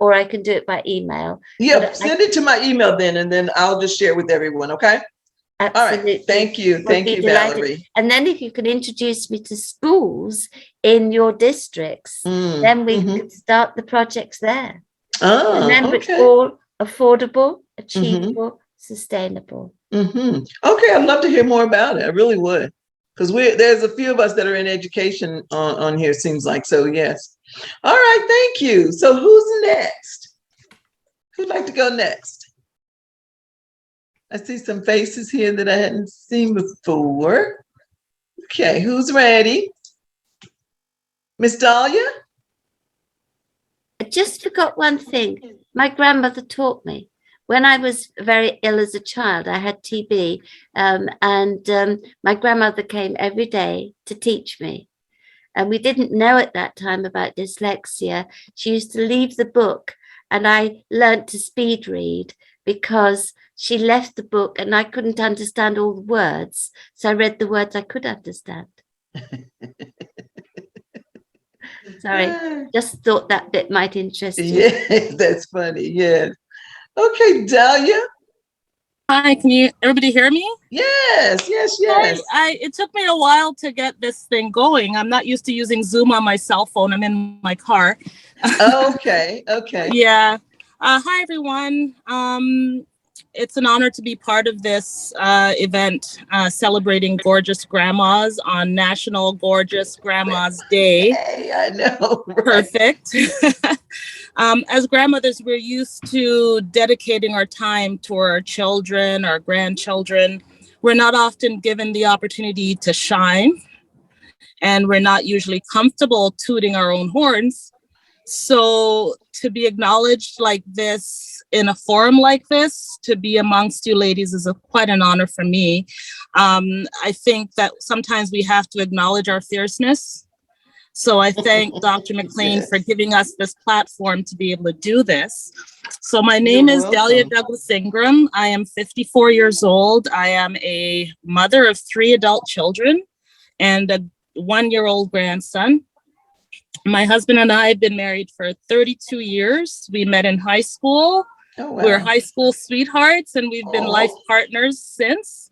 or I can do it by email. Yeah, send it to my email then, and then I'll just share it with everyone. Okay. Absolutely. All right. Thank you. Thank you, Valerie. And then if you can introduce me to schools in your districts, then we can start the projects there. Remember, it's all affordable, achievable, sustainable. Okay, I'd love to hear more about it. I really would, because there's a few of us that are in education on here. Seems like so. Yes. All right. Thank you. So who's next? Who'd like to go next? I see some faces here that I hadn't seen before. Okay, who's ready? Miss Dahlia? I just forgot one thing. My grandmother taught me. When I was very ill as a child, I had TB, and my grandmother came every day to teach me. And we didn't know at that time about dyslexia. She used to leave the book and I learnt to speed read because she left the book and I couldn't understand all the words. So I read the words I could understand. Sorry, just thought that bit might interest you. Yeah, that's funny. Yeah. Okay, Dahlia. Hi, can everybody hear me? Yes. It took me a while to get this thing going. I'm not used to using Zoom on my cell phone. I'm in my car. Okay. Yeah. Hi, everyone. It's an honor to be part of this event celebrating gorgeous grandmas on National Gorgeous Grandmas Day. Hey, I know. Right? Perfect. As grandmothers, we're used to dedicating our time to our children, our grandchildren. We're not often given the opportunity to shine, and we're not usually comfortable tooting our own horns. So to be acknowledged like this in a forum like this, to be amongst you ladies is quite an honor for me. I think that sometimes we have to acknowledge our fierceness. So I thank Dr. McLean for giving us this platform to be able to do this. So my name is Dahlia Douglas Ingram. I am 54 years old. I am a mother of 3 adult children and a 1-year-old grandson. My husband and I have been married for 32 years. We met in high school. Oh, wow. We're high school sweethearts, and we've been life partners since.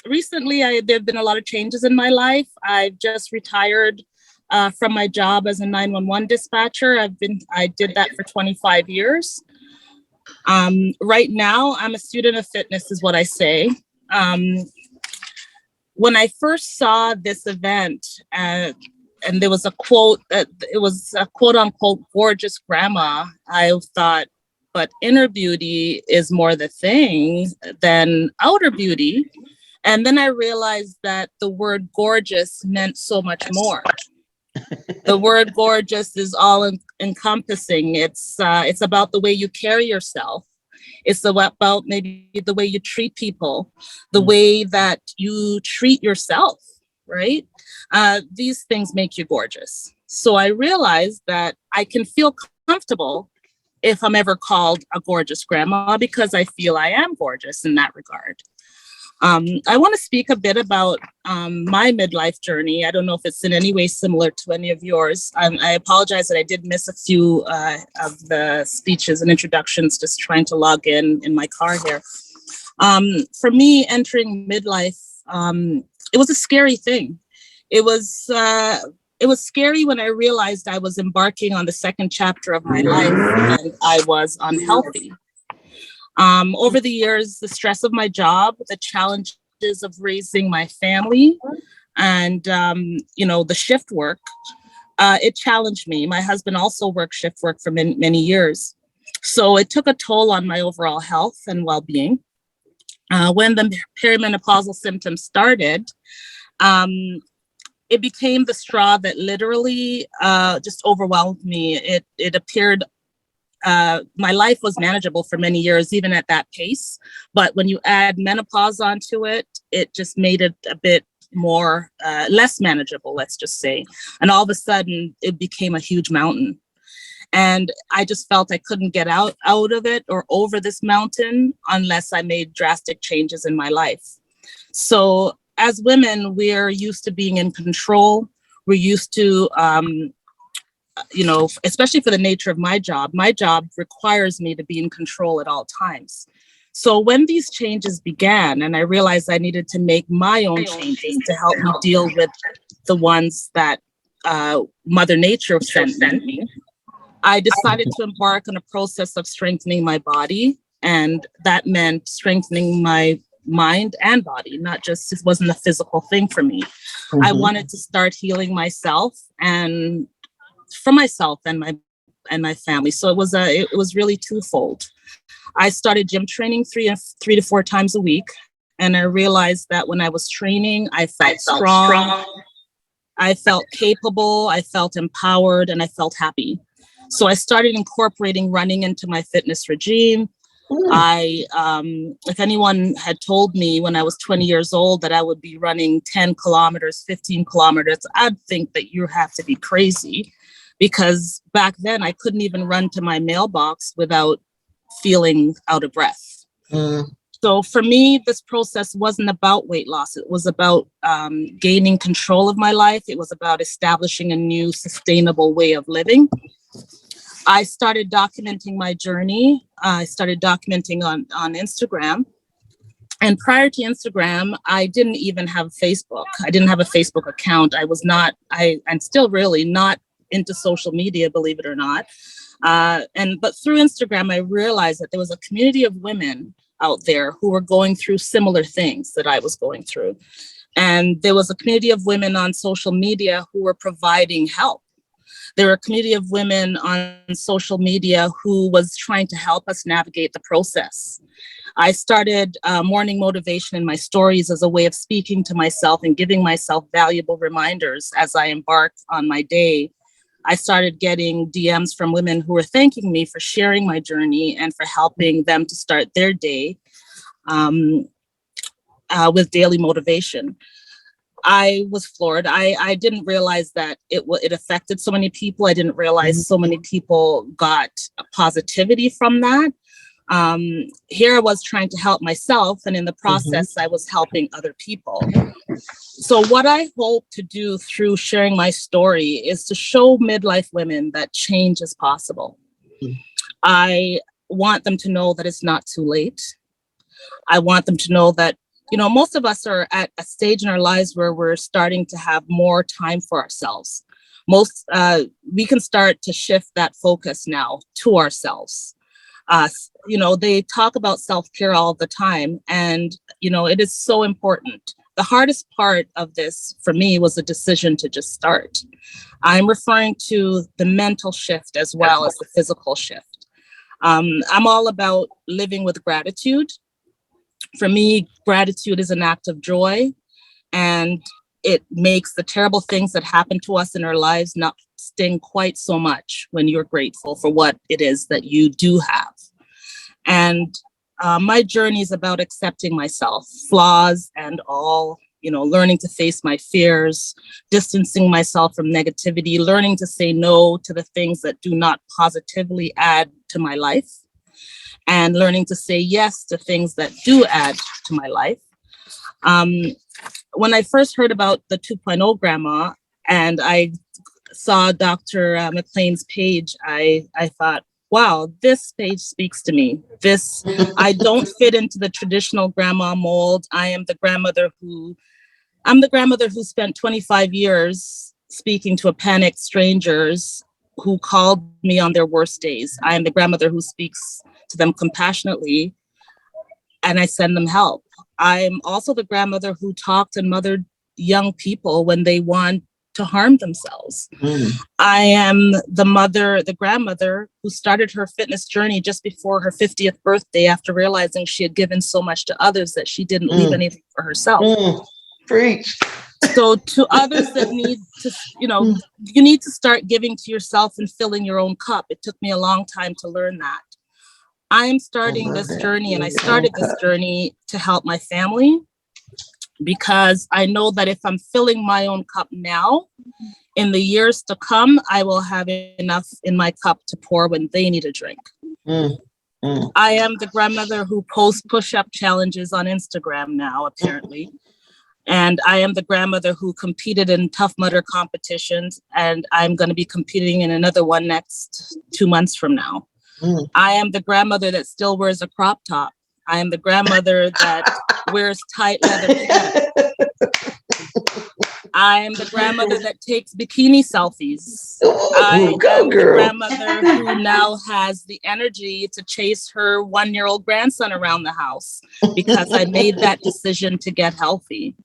Recently, there have been a lot of changes in my life. I've just retired from my job as a 911 dispatcher. I did that for 25 years. Right now, I'm a student of fitness, is what I say. When I first saw this event, and there was a quote, it was a quote unquote gorgeous grandma, I thought, but inner beauty is more the thing than outer beauty. And then I realized that the word gorgeous meant so much more. The word gorgeous is all encompassing. It's about the way you carry yourself. It's about maybe the way you treat people, the way that you treat yourself, right? These things make you gorgeous. So I realized that I can feel comfortable if I'm ever called a gorgeous grandma because I feel I am gorgeous in that regard. I want to speak a bit about my midlife journey. I don't know if it's in any way similar to any of yours. I apologize that I did miss a few of the speeches and introductions, just trying to log in my car here. For me, entering midlife, it was a scary thing. It was scary when I realized I was embarking on the second chapter of my life and I was unhealthy. Over the years, the stress of my job, the challenges of raising my family, and the shift work, it challenged me. My husband also worked shift work for many years. So it took a toll on my overall health and well-being. When the perimenopausal symptoms started, it became the straw that literally just overwhelmed me. It appeared my life was manageable for many years, even at that pace. But when you add menopause onto it, it just made it a bit more, less manageable, let's just say. And all of a sudden, it became a huge mountain. And I just felt I couldn't get out of it or over this mountain unless I made drastic changes in my life. So as women, we're used to being in control. We're used to, especially for the nature of my job requires me to be in control at all times. So when these changes began and I realized I needed to make my own changes to help me deal with the ones that Mother Nature sent me, I decided to embark on a process of strengthening my body. And that meant strengthening my mind and body, not just, it wasn't a physical thing for me. Mm-hmm. I wanted to start healing myself and for myself and my family. So it was really twofold. I started gym training three to four times a week. And I realized that when I was training, I felt strong, I felt capable, I felt empowered, and I felt happy. So I started incorporating running into my fitness regime. If anyone had told me when I was 20 years old that I would be running 10 kilometers, 15 kilometers, I'd think that you have to be crazy. because back then I couldn't even run to my mailbox without feeling out of breath. So for me, this process wasn't about weight loss. It was about gaining control of my life. It was about establishing a new sustainable way of living. I started documenting my journey. I started documenting on Instagram. And prior to Instagram, I didn't even have Facebook. I didn't have a Facebook account. I'm still really not into social media, believe it or not. But through Instagram, I realized that there was a community of women out there who were going through similar things that I was going through. And there was a community of women on social media who were providing help. There were a community of women on social media who was trying to help us navigate the process. I started morning motivation in my stories as a way of speaking to myself and giving myself valuable reminders as I embarked on my day. I started getting DMs from women who were thanking me for sharing my journey and for helping them to start their day with daily motivation. I was floored. I didn't realize that it affected so many people. I didn't realize so many people got positivity from that. Here I was trying to help myself, and in the process, I was helping other people. So what I hope to do through sharing my story is to show midlife women that change is possible. I want them to know that it's not too late. I want them to know that, most of us are at a stage in our lives where we're starting to have more time for ourselves. We can start to shift that focus now to ourselves. They talk about self-care all the time, and, it is so important. The hardest part of this for me was the decision to just start. I'm referring to the mental shift as well as the physical shift. I'm all about living with gratitude. For me, gratitude is an act of joy, and it makes the terrible things that happen to us in our lives not sting quite so much when you're grateful for what it is that you do have. And my journey is about accepting myself, flaws and all, learning to face my fears, distancing myself from negativity, learning to say no to the things that do not positively add to my life, and learning to say yes to things that do add to my life. When I first heard about the 2.0 grandma and I saw Dr. McLean's page, I thought, wow, this page speaks to me. I don't fit into the traditional grandma mold. I'm the grandmother who spent 25 years speaking to panicked strangers who called me on their worst days. I am the grandmother who speaks to them compassionately, and I send them help. I'm also the grandmother who talked and mothered young people when they want to harm themselves. I am the grandmother who started her fitness journey just before her 50th birthday after realizing she had given so much to others that she didn't leave anything for herself. Preach. So to others that need to, you need to start giving to yourself and filling your own cup. It took me a long time to learn that. I'm starting this journey, and I started this journey to help my family, because I know that if I'm filling my own cup now, in the years to come, I will have enough in my cup to pour when they need a drink. I am the grandmother who posts push-up challenges on Instagram now, apparently. And I am the grandmother who competed in Tough Mudder competitions, and I'm going to be competing in another one next 2 months from now. I am the grandmother that still wears a crop top. I am the grandmother that wears tight leather pants. I am the grandmother that takes bikini selfies. I am the grandmother who now has the energy to chase her 1-year-old grandson around the house because I made that decision to get healthy.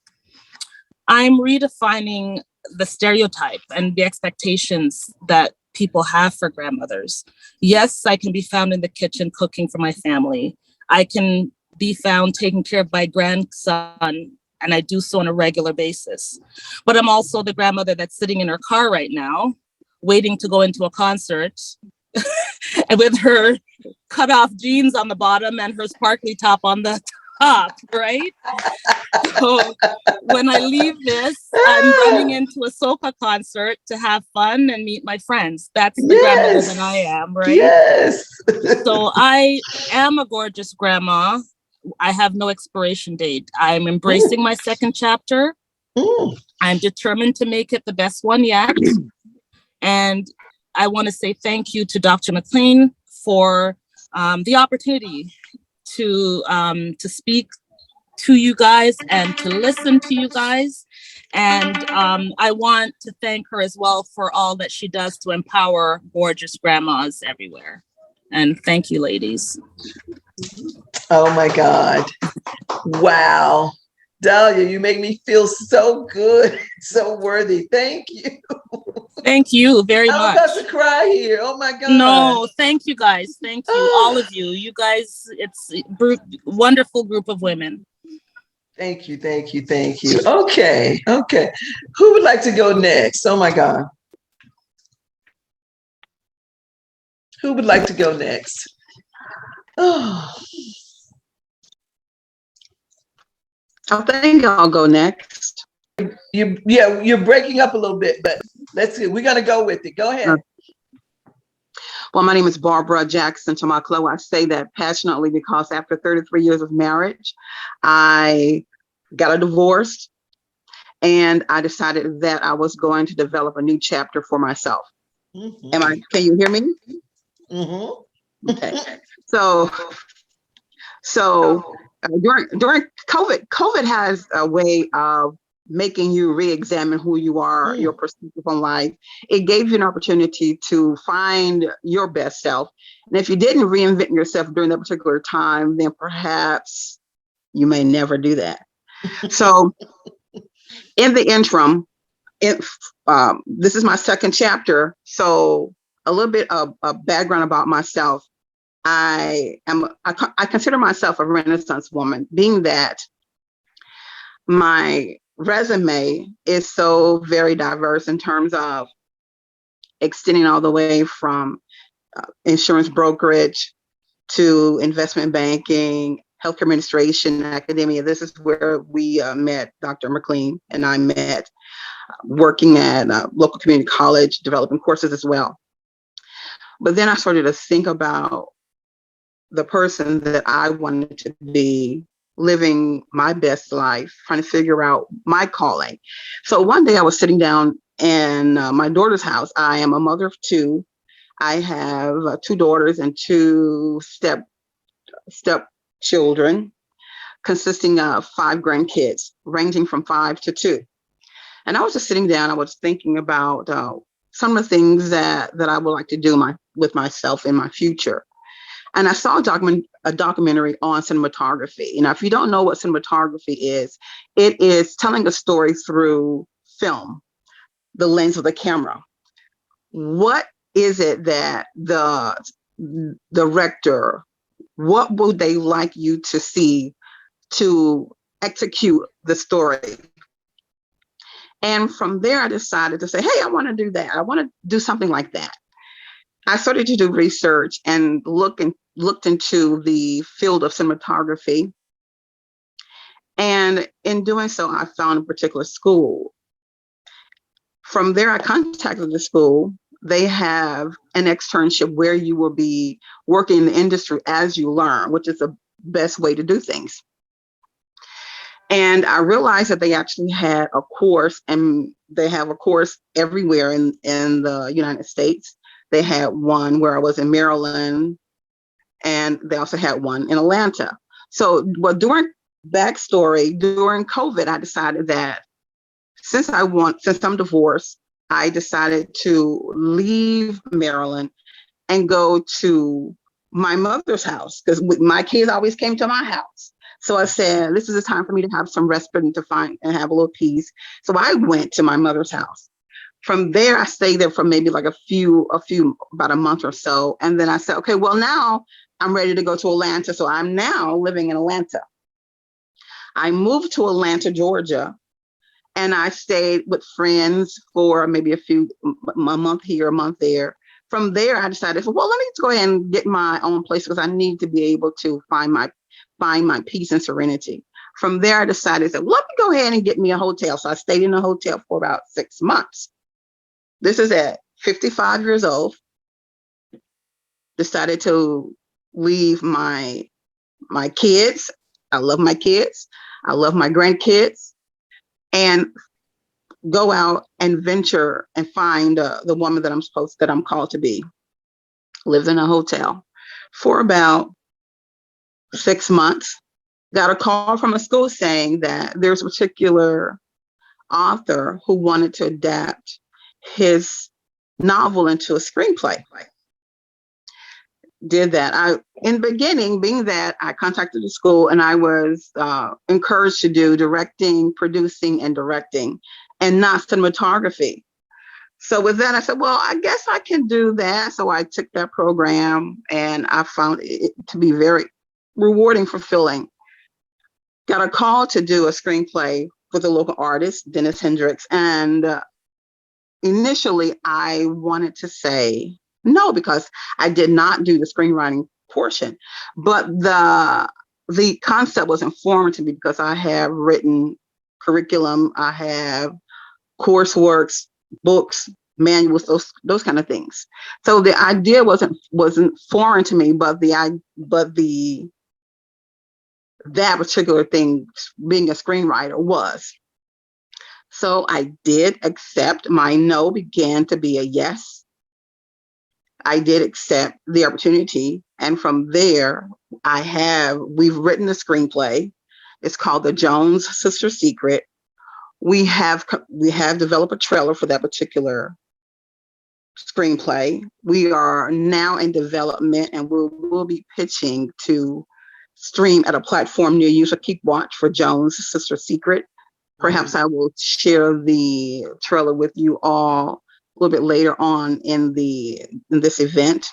I'm redefining the stereotype and the expectations that people have for grandmothers. Yes, I can be found in the kitchen cooking for my family. I can be found taking care of my grandson, and I do so on a regular basis. But I'm also the grandmother that's sitting in her car right now, waiting to go into a concert and with her cut off jeans on the bottom and her sparkly top on the pop, right? So when I leave this, I'm running into a soca concert to have fun and meet my friends. That's the grandmother that I am, right? Yes. So I am a gorgeous grandma. I have no expiration date. I'm embracing my second chapter. I'm determined to make it the best one yet. And I want to say thank you to Dr. McLean for the opportunity to speak to you guys and to listen to you guys. And I want to thank her as well for all that she does to empower gorgeous grandmas everywhere. And thank you, ladies. Oh my God. Wow. Dahlia, you make me feel so good, so worthy. Thank you. Thank you very much. I'm about to cry here. Oh my God. No, thank you guys. Thank you, all of you. You guys, it's a wonderful group of women. Thank you, thank you, thank you. Okay, okay. Who would like to go next? Oh my God. Who would like to go next? Oh. I think I'll go next. You're breaking up a little bit, but let's see. We're gonna go with it. Go ahead. Well, my name is Barbara Jackson Tomaklo. I say that passionately because after 33 years of marriage, I got a divorce and I decided that I was going to develop a new chapter for myself. Can you hear me? Okay. So during COVID has a way of making you re-examine who you are, your perspective on life. It gave you an opportunity to find your best self. And if you didn't reinvent yourself during that particular time, then perhaps you may never do that. So in the interim, this is my second chapter. So a little bit of background about myself. I consider myself a Renaissance woman, being that my resume is so very diverse in terms of extending all the way from insurance brokerage to investment banking, healthcare administration, academia. This is where we met. Dr. McLean and I met working at a local community college, developing courses as well. But then I started to think about the person that I wanted to be, living my best life, trying to figure out my calling. So one day I was sitting down in my daughter's house. I am a mother of two. I have 2 daughters and 2 step children, consisting of 5 grandkids, ranging from 5 to 2. And I was just sitting down. I was thinking about some of the things that I would like to do with myself in my future. And I saw a documentary on cinematography. If you don't know what cinematography is, it is telling a story through film, the lens of the camera. What is it that the director, what would they like you to see to execute the story? And from there, I decided to say, hey, I want to do that. I want to do something like that. I started to do research and looked into the field of cinematography. And in doing so, I found a particular school. From there, I contacted the school. They have an externship where you will be working in the industry as you learn, which is the best way to do things. And I realized that they actually had a course, and they have a course everywhere in the United States. They had one where I was in Maryland, and they also had one in Atlanta. So, during COVID, I decided that since I'm divorced, I decided to leave Maryland and go to my mother's house because my kids always came to my house. So I said, this is a time for me to have some respite and to find and have a little peace. So I went to my mother's house. From there, I stayed there for maybe like about a month or so. And then I said, okay, well, now I'm ready to go to Atlanta. So I'm now living in Atlanta. I moved to Atlanta, Georgia, and I stayed with friends for maybe a month here, a month there. From there, I decided, well, let me go ahead and get my own place because I need to be able to find find my peace and serenity. From there, I decided, let me go ahead and get me a hotel. So I stayed in a hotel for about 6 months. This is at 55 years old. Decided to leave my kids. I love my kids. I love my grandkids. And go out and venture and find the woman that I'm called to be. Lived in a hotel for about 6 months. Got a call from a school saying that there's a particular author who wanted to adapt his novel into a screenplay. Did that. In the beginning, being that I contacted the school and I was encouraged to do directing, producing, and directing, and not cinematography. So with that, I said, well, I guess I can do that. So I took that program and I found it to be very rewarding, fulfilling. Got a call to do a screenplay with a local artist, Dennis Hendricks. And initially I wanted to say no, because I did not do the screenwriting portion, but the concept was informative to me because I have written curriculum, I have courseworks, books, manuals, those kind of things. So the idea wasn't foreign to me, but that particular thing, being a screenwriter, was. So I did accept. My no began to be a yes. I did accept the opportunity. And from there, we've written a screenplay. It's called The Jones Sister Secret. We have developed a trailer for that particular screenplay. We are now in development and we'll be pitching to stream at a platform near you. So keep watch for Jones Sister Secret. Perhaps I will share the trailer with you all a little bit later on in this event.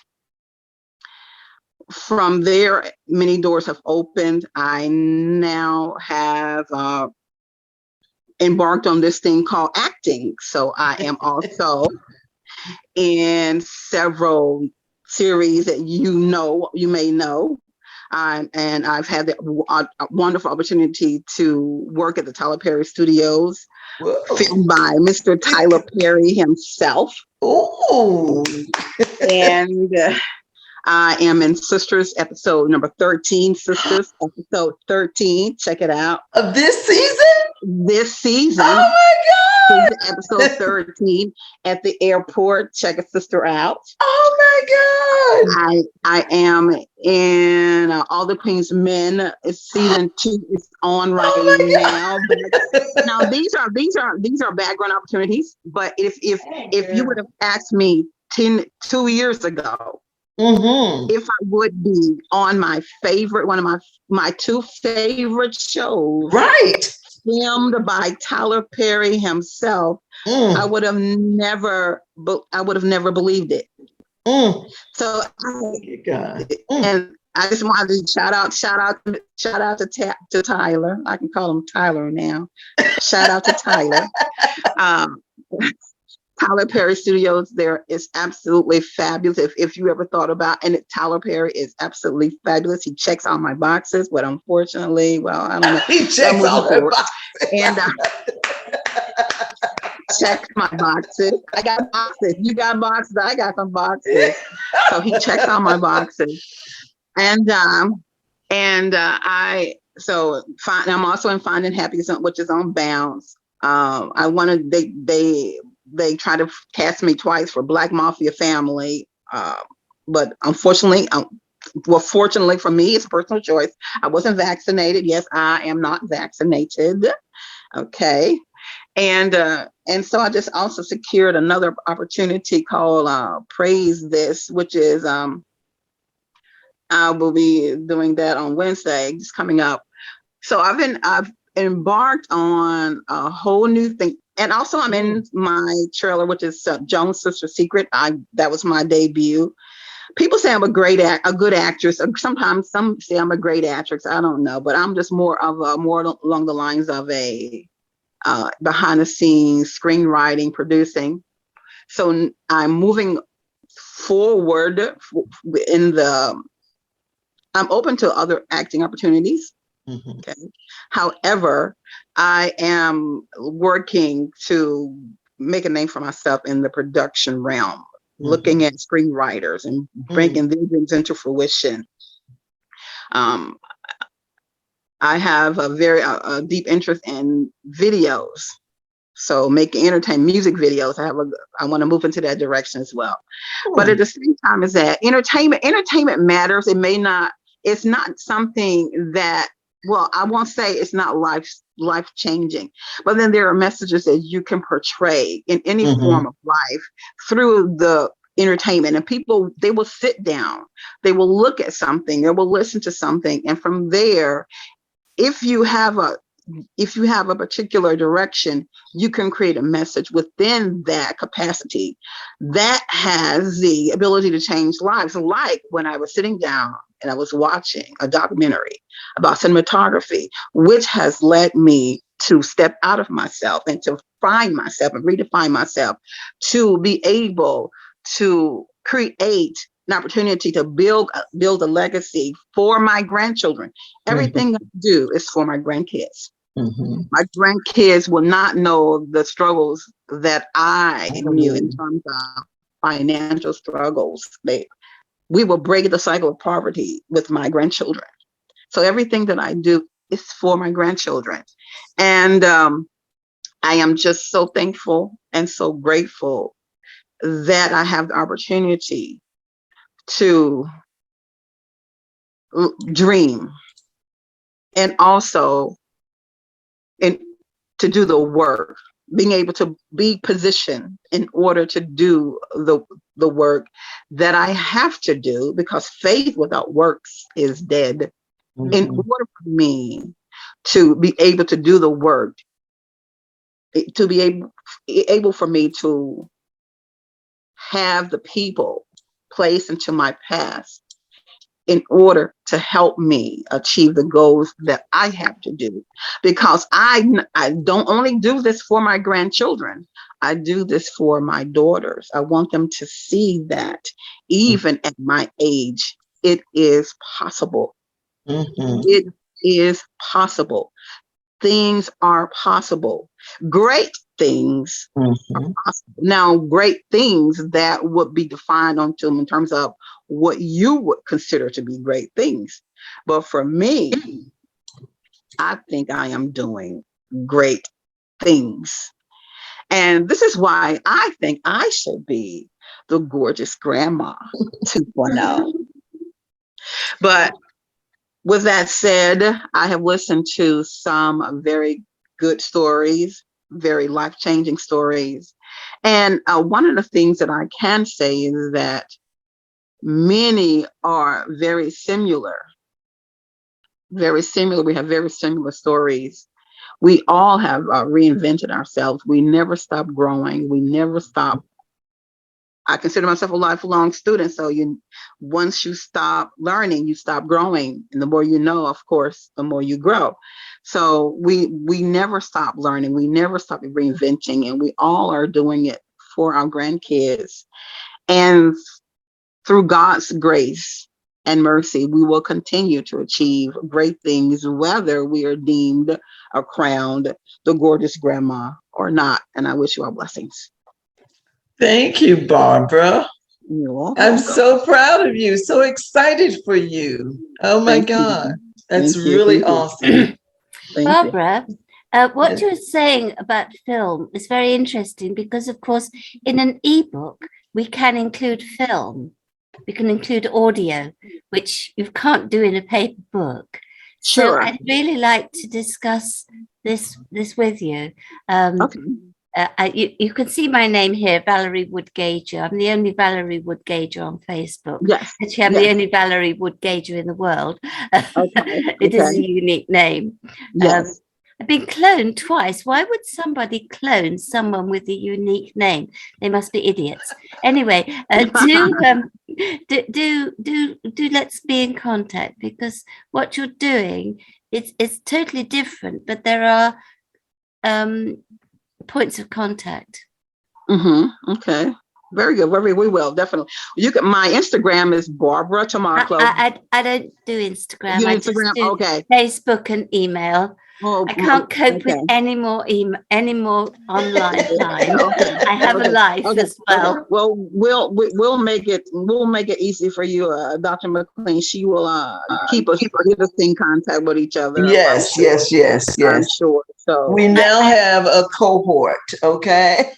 From there, many doors have opened. I now have embarked on this thing called acting. So I am also in several series that you may know. And I've had the wonderful opportunity to work at the Tyler Perry Studios, filmed by Mr. Tyler Perry himself. Oh, and I am in Sisters episode number 13. Sisters episode 13. Check it out. Of this season? This season. Oh my God! Episode 13 at the airport. Check a sister out. Oh my God! I am in All the Queen's Men. Season 2 is on right now. But now these are background opportunities. But if you would have asked me 2 years ago, if I would be on one of my 2 favorite shows, right, filmed by Tyler Perry himself, I would have never believed it. So and I just wanted to shout out to Tyler. I can call him Tyler now. Shout out to Tyler. Tyler Perry Studios there is absolutely fabulous. If you ever thought about, and Tyler Perry is absolutely fabulous. He checks all my boxes, but unfortunately, well, I don't know. He checks all my boxes. And checks my boxes. I got boxes. You got boxes. I got some boxes. So he checks all my boxes. And I'm also in Finding Happiness, which is on Bounce. They tried to cast me twice for Black Mafia Family, but unfortunately, fortunately for me, it's personal choice. I wasn't vaccinated. Yes, I am not vaccinated. Okay. And so I just also secured another opportunity called Praise This, which is I will be doing that on Wednesday, just coming up. So I've embarked on a whole new thing. And also I'm in my trailer, which is Jones Sister Secret. That was my debut. People say I'm a good actress. Sometimes some say I'm a great actress. I don't know, but I'm just more along the lines of a behind the scenes screenwriting, producing. So I'm moving forward in the I'm open to other acting opportunities. Okay. However, I am working to make a name for myself in the production realm, looking at screenwriters and bringing visions into fruition. I have a very deep interest in videos. So making entertainment music videos, I want to move into that direction as well. But at the same time as that, entertainment matters. It's not something that, well, I won't say it's not life changing, but then there are messages that you can portray in any form of life through the entertainment, and people, they will sit down, they will look at something, they will listen to something, and from there, if you have a particular direction, you can create a message within that capacity that has the ability to change lives. Like when I was sitting down and I was watching a documentary about cinematography, which has led me to step out of myself and to find myself and redefine myself, to be able to create an opportunity to build a legacy for my grandchildren. Everything I do is for my grandkids. My grandkids will not know the struggles that I knew in terms of financial struggles. We will break the cycle of poverty with my grandchildren. So everything that I do is for my grandchildren. And I am just so thankful and so grateful that I have the opportunity to dream and also to do the work, being able to be positioned in order to do the work that I have to do, because faith without works is dead. In order for me to be able to do the work, to be able for me to have the people placed into my path in order to help me achieve the goals that I have to do. Because I don't only do this for my grandchildren, I do this for my daughters. I want them to see that even at my age, it is possible. It is possible. Things are possible. Great things are possible. Now, great things that would be defined in terms of what you would consider to be great things. But for me, I think I am doing great things. And this is why I think I should be the gorgeous grandma 2.0. But with that said, I have listened to some very good stories, very life-changing stories. And one of the things that I can say is that many are very similar. Very similar. We have very similar stories. We all have reinvented ourselves. We never stop growing. We never stop. I consider myself a lifelong student. So once you stop learning, you stop growing. And the more you know, of course, the more you grow. So we never stop learning. We never stop reinventing. And we all are doing it for our grandkids. And through God's grace and mercy, we will continue to achieve great things, whether we are deemed or crowned the gorgeous grandma or not. And I wish you all blessings. Thank you, Barbara. You're welcome. I'm so proud of you. So excited for you. Oh my God. That's really awesome. Barbara, what you're saying about film is very interesting because, of course, in an ebook, we can include film. We can include audio, which you can't do in a paper book. Sure. So I'd really like to discuss this with you. Okay. You can see my name here, Valerie Wood-Gager. I'm the only Valerie Wood-Gager on Facebook. Yes. Actually, I'm the only Valerie Wood-Gager in the world. It is a unique name. Yes. I've been cloned twice. Why would somebody clone someone with a unique name? They must be idiots. Anyway, do let's be in contact, because what you're doing it's totally different, but there are points of contact. Okay. Very good. We will definitely. You can. My Instagram is Barbara Tamarclo. I don't do Instagram. You I Instagram? just do Okay. Facebook and email. Oh, I can't cope with okay. any more online time. Okay. I have a life as well. Okay. Well, we'll make it easy for you, Dr. McLean. She will keep us in contact with each other. Yes, yes. I'm sure. So we now have a cohort. Okay.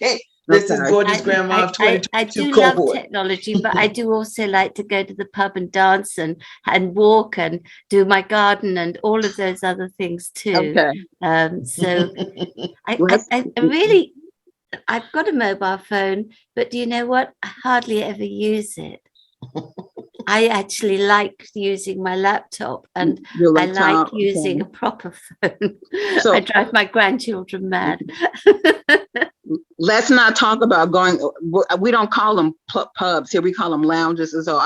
This is Gorgeous Grandma of 2022 I do cohort. love technology, but I do also like to go to the pub and dance and walk and do my garden and all of those other things too. Okay. So I really, I've got a mobile phone, but do you know what? I hardly ever use it. I actually like using my laptop, and I like using a proper phone. So, I drive my grandchildren mad. Let's not talk about going. We don't call them pubs here. We call them lounges. And so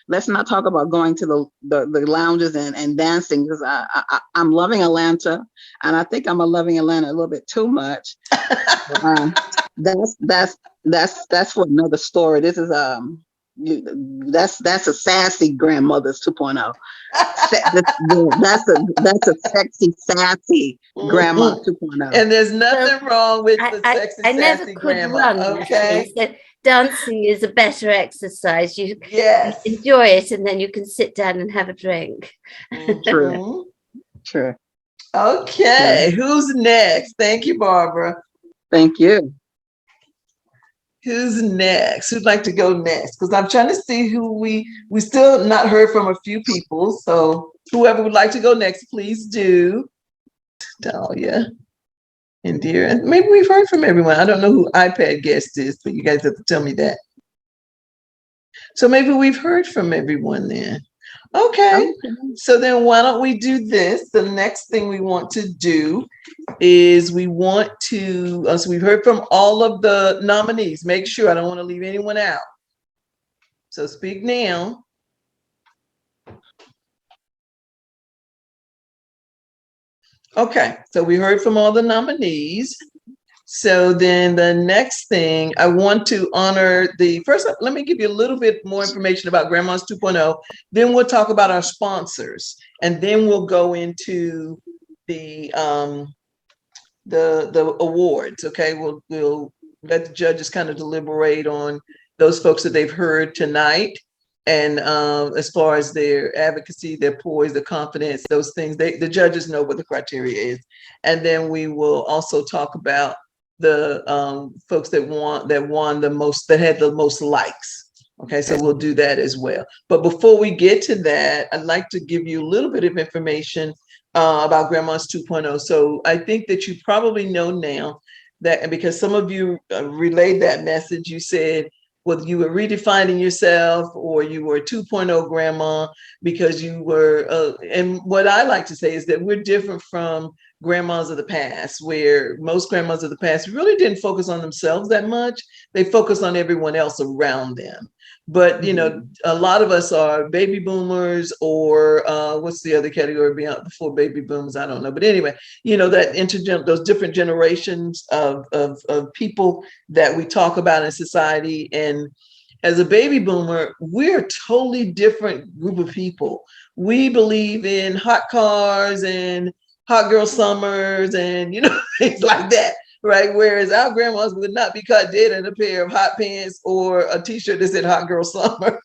let's not talk about going to the lounges and dancing, because I'm loving Atlanta, and I think I'm loving Atlanta a little bit too much. That's for another story. This is that's a sassy grandmother's 2.0. That's a sexy, sassy grandma 2.0. And there's nothing wrong with the sexy, I never sassy could grandma. run. Okay. So dancing is a better exercise. You enjoy it, and then you can sit down and have a drink. True. Okay. Who's next? Thank you, Barbara. Thank you. Who's next? Who'd like to go next? Because I'm trying to see who we still not heard from a few people. So whoever would like to go next, please do. Dahlia, Indira. Maybe we've heard from everyone. I don't know who iPad guest is, but you guys have to tell me that. So maybe we've heard from everyone then. Okay. So then why don't we do this? The next thing we want to do is we want to, so we've heard from all of the nominees. Make sure, I don't want to leave anyone out. So speak now. Okay, so we heard from all the nominees. So then the next thing, I want to honor first, let me give you a little bit more information about Grandma's 2.0. Then we'll talk about our sponsors. And then we'll go into the awards, okay? We'll let the judges kind of deliberate on those folks that they've heard tonight. And as far as their advocacy, their poise, their confidence, those things, the judges know what the criteria is. And then we will also talk about the folks that won the most, that had the most likes. Okay, so we'll do that as well. But before we get to that, I'd like to give you a little bit of information about Grandma's 2.0. So I think that you probably know now that, and because some of you relayed that message, you said, whether you were redefining yourself or you were 2.0 grandma, because you were, and what I like to say is that we're different from grandmas of the past, where most grandmas of the past really didn't focus on themselves that much. They focused on everyone else around them. But, you know, a lot of us are baby boomers, or what's the other category before baby boomers? I don't know. But anyway, you know, that those different generations of people that we talk about in society. And as a baby boomer, we're a totally different group of people. We believe in hot cars and hot girl summers and, you know, things like that. Right. Whereas our grandmas would not be caught dead in a pair of hot pants or a t-shirt that said hot girl summer.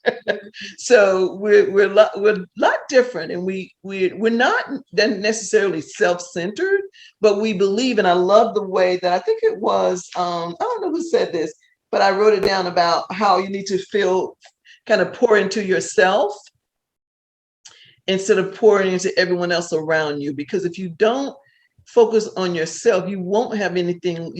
So we're a lot different, and we're not necessarily self-centered, but we believe, and I love the way that, I think it was, I don't know who said this, but I wrote it down about how you need to kind of pour into yourself instead of pouring into everyone else around you. Because if you don't focus on yourself, you won't have anything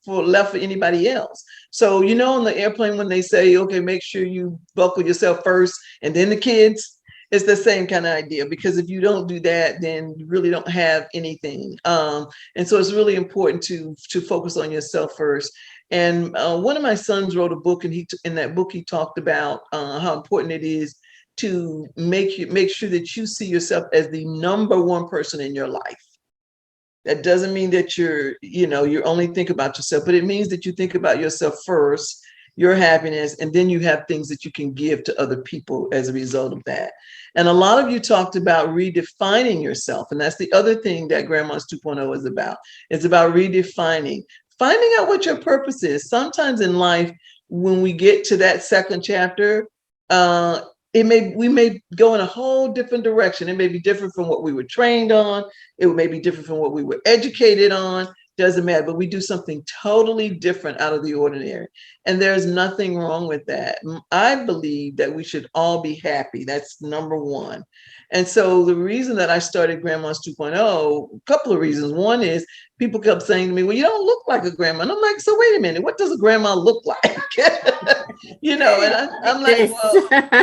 left for anybody else. So, you know, on the airplane, when they say, okay, make sure you buckle yourself first and then the kids, it's the same kind of idea, because if you don't do that, then you really don't have anything. And so it's really important to focus on yourself first. And one of my sons wrote a book, and in that book, he talked about how important it is to make sure that you see yourself as the number one person in your life. That doesn't mean that you're only think about yourself, but it means that you think about yourself first. your happiness, and then you have things that you can give to other people as a result of that. And a lot of you talked about redefining yourself, and that's the other thing that Grandma's 2.0 is about. It's about redefining, finding out what your purpose is. Sometimes in life, when we get to that second chapter, we may go in a whole different direction. It may be different from what we were trained on. It may be different from what we were educated on. Doesn't matter, but we do something totally different out of the ordinary. And there's nothing wrong with that. I believe that we should all be happy. That's number one. And so the reason that I started Grandma's 2.0, a couple of reasons. One is people kept saying to me, well, you don't look like a grandma. And I'm like, so wait a minute, what does a grandma look like? You know, and I'm like, well, right?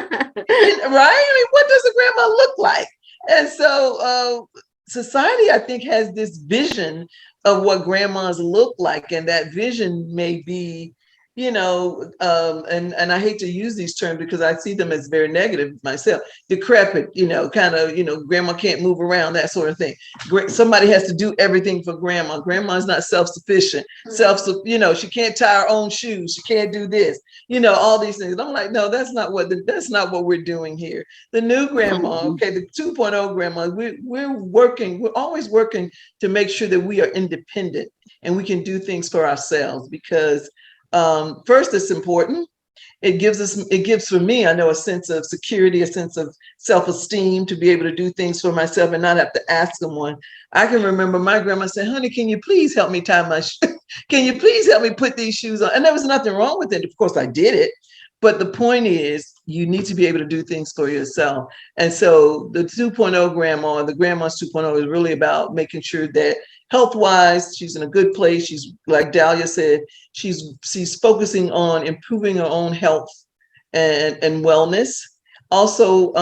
I mean, what does a grandma look like? And so society, I think, has this vision of what grandmas look like. And that vision may be, you know, and I hate to use these terms because I see them as very negative myself, decrepit, you know, kind of, you know, grandma can't move around, that sort of thing. Somebody has to do everything for grandma. Grandma's not self-sufficient, you know, she can't tie her own shoes. She can't do this, you know, all these things. I'm like, no, that's not what we're doing here. The new grandma, okay, the 2.0 grandma, we're always working to make sure that we are independent and we can do things for ourselves, because first, it's important. It gives for me, I know, a sense of security, a sense of self-esteem to be able to do things for myself and not have to ask someone. I can remember my grandma saying, honey, can you please help me tie my shoes? Can you please help me put these shoes on? And there was nothing wrong with it. Of course, I did it. But the point is, you need to be able to do things for yourself. And so the 2.0 grandma, the Grandma's 2.0 is really about making sure that health-wise, she's in a good place. She's, like Dahlia said, she's focusing on improving her own health and wellness. Also,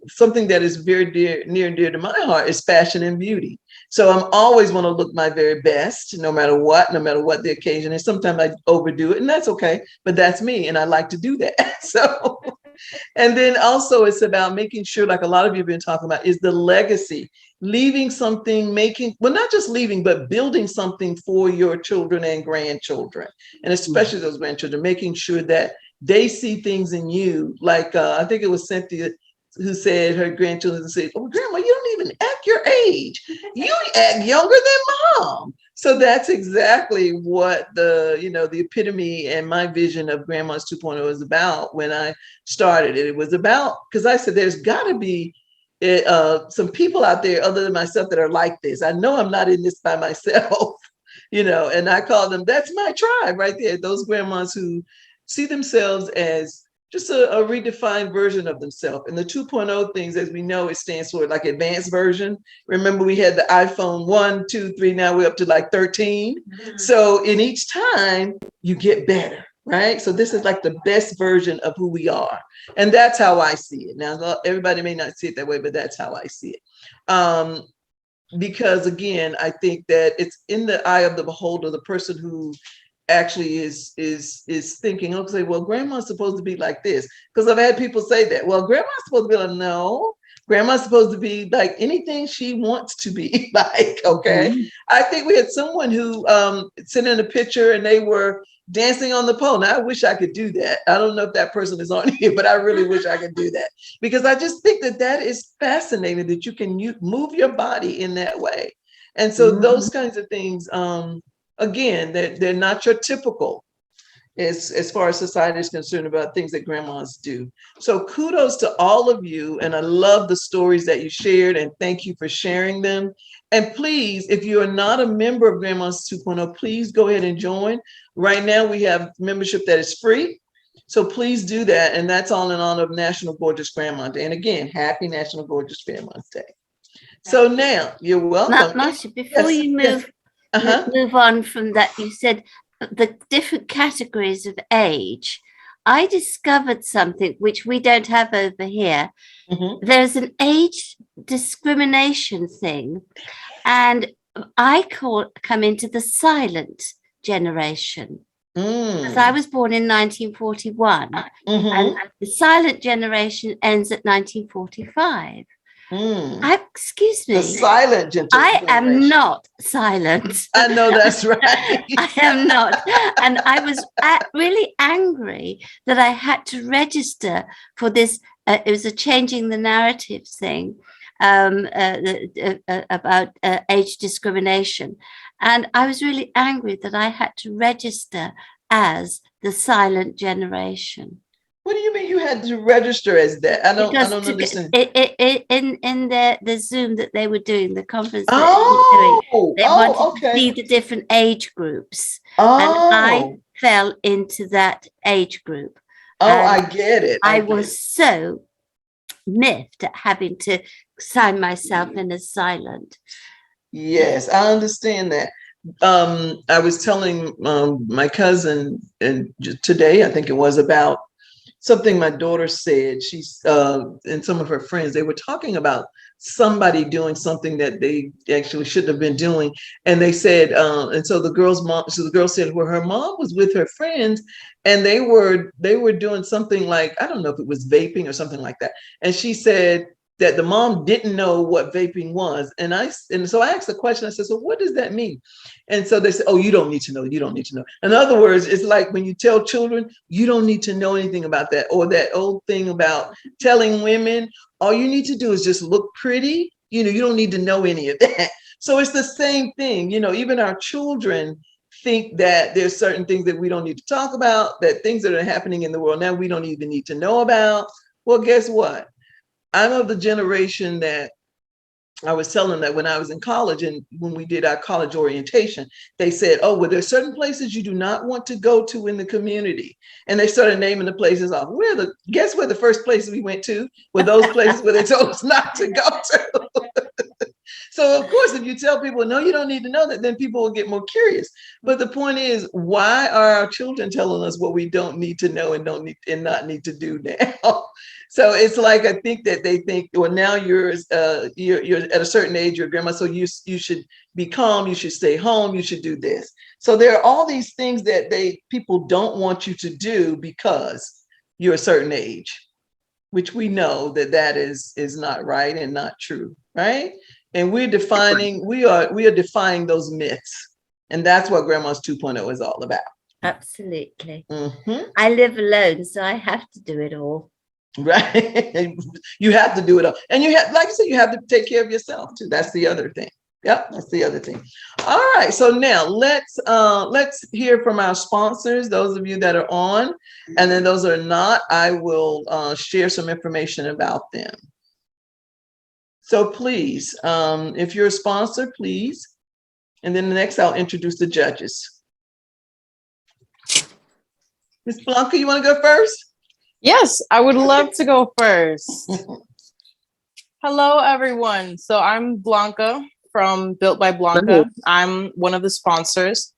something that is very near and dear to my heart is fashion and beauty. So I'm always want to look my very best, no matter what the occasion is. Sometimes I overdo it, and that's okay, but that's me, and I like to do that. So, and then also it's about making sure, like a lot of you have been talking about, is the legacy, leaving something, not just leaving, but building something for your children and grandchildren, and especially those grandchildren, making sure that they see things in you. Like, I think it was Cynthia who said her grandchildren said, oh, grandma, you don't even act your age. You act younger than mom. So that's exactly what the epitome and my vision of Grandma's 2.0 is about. When I started it, it was about, because I said, there's got to be some people out there other than myself that are like this. I know I'm not in this by myself, you know, and I call them, that's my tribe right there. Those grandmas who see themselves as just a redefined version of themselves. And the 2.0 things, as we know, it stands for like advanced version. Remember, we had the iPhone 1, 2, 3, now we're up to like 13. Mm-hmm. So in each time, you get better, right? So this is like the best version of who we are. And that's how I see it. Now, everybody may not see it that way, but that's how I see it. Because again, I think that it's in the eye of the beholder, the person who actually is thinking, okay, well, grandma's supposed to be like this. Because I've had people say that, well, grandma's supposed to be like, no, grandma's supposed to be like anything she wants to be like, okay? Mm-hmm. I think we had someone who sent in a picture and they were dancing on the pole. Now, I wish I could do that. I don't know if that person is on here, but I really wish I could do that, because I just think that is fascinating, that you can move your body in that way. And so those kinds of things, again, they're not your typical, as far as society is concerned, about things that grandmas do. So kudos to all of you. And I love the stories that you shared, and thank you for sharing them. And please, if you are not a member of Grandma's 2.0, please go ahead and join. Right now, we have membership that is free. So please do that. And that's all in honor of National Gorgeous Grandma Day. And again, happy National Gorgeous Grandma's Day. So now, you're welcome. Marsha, before you move on from that, you said the different categories of age. I discovered something which we don't have over here. Mm-hmm. There's an age discrimination thing, and I come into the silent generation. Because I was born in 1941, and the silent generation ends at 1945. Excuse me. The silent generation. I am not silent. I know that's right. I am not. And I was really angry that I had to register for this. It was a changing the narrative thing about age discrimination. And I was really angry that I had to register as the silent generation. What do you mean you had to register as that? I don't understand. In the Zoom that they were doing, the conference that they were doing, they wanted to see the different age groups. And I fell into that age group. I get it. I was so miffed at having to sign myself in as silent. Yes, I understand that. I was telling my cousin today, I think it was, about something my daughter said. She's and some of her friends, they were talking about somebody doing something that they actually shouldn't have been doing. And they said, and so the girl said, well, her mom was with her friends and they were doing something like, I don't know if it was vaping or something like that. And she said that the mom didn't know what vaping was. And so I asked the question, I said, so what does that mean? And so they said, oh, you don't need to know. You don't need to know. In other words, it's like when you tell children, you don't need to know anything about that. Or that old thing about telling women, all you need to do is just look pretty. You don't need to know any of that. So it's the same thing. Even our children think that there's certain things that we don't need to talk about, that things that are happening in the world now we don't even need to know about. Well, guess what? I'm of the generation that I was telling them that when I was in college and when we did our college orientation, they said, oh, well, there's certain places you do not want to go to in the community. And they started naming the places off. Guess where the first places we went to were those places where they told us not to go to. So, of course, if you tell people, no, you don't need to know that, then people will get more curious. But the point is, why are our children telling us what we don't need to know and not need to do now? So it's like, I think that they think, well, now you're at a certain age, you're a grandma, so you should be calm, you should stay home, you should do this. So there are all these things that people don't want you to do because you're a certain age, which we know that is not right and not true, right? And we are defying those myths. And that's what Grandma's 2.0 is all about. Absolutely. Mm-hmm. I live alone, so I have to do it all. Right. You have to do it all. And you have, like I said, you have to take care of yourself too. That's the other thing. Yep, that's the other thing. All right. So now let's hear from our sponsors, those of you that are on, and then those that are not, I will share some information about them. So please, if you're a sponsor, please. And then next I'll introduce the judges. Ms. Blanca, you want to go first? Yes, I would love to go first. Hello, everyone. So I'm Blanca from Built by Blanca. I'm one of the sponsors.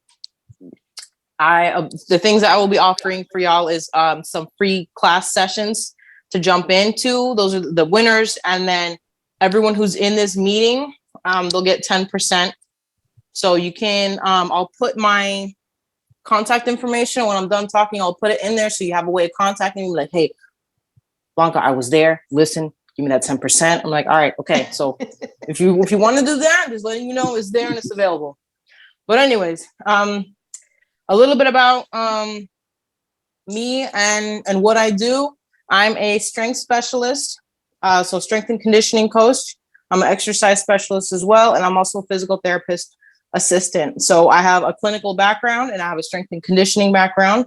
The things that I will be offering for y'all is some free class sessions to jump into. Those are the winners. And then everyone who's in this meeting, they'll get 10%. So you can, I'll put my contact information when I'm done talking. I'll put it in there so you have a way of contacting me. Like, hey, Blanca, I was there. Listen, give me that 10%. I'm like, all right, okay. So if you want to do that, just letting you know it's there and it's available. But anyways, a little bit about me and what I do. I'm a strength specialist, so strength and conditioning coach. I'm an exercise specialist as well, and I'm also a physical therapist assistant. So I have a clinical background and I have a strength and conditioning background.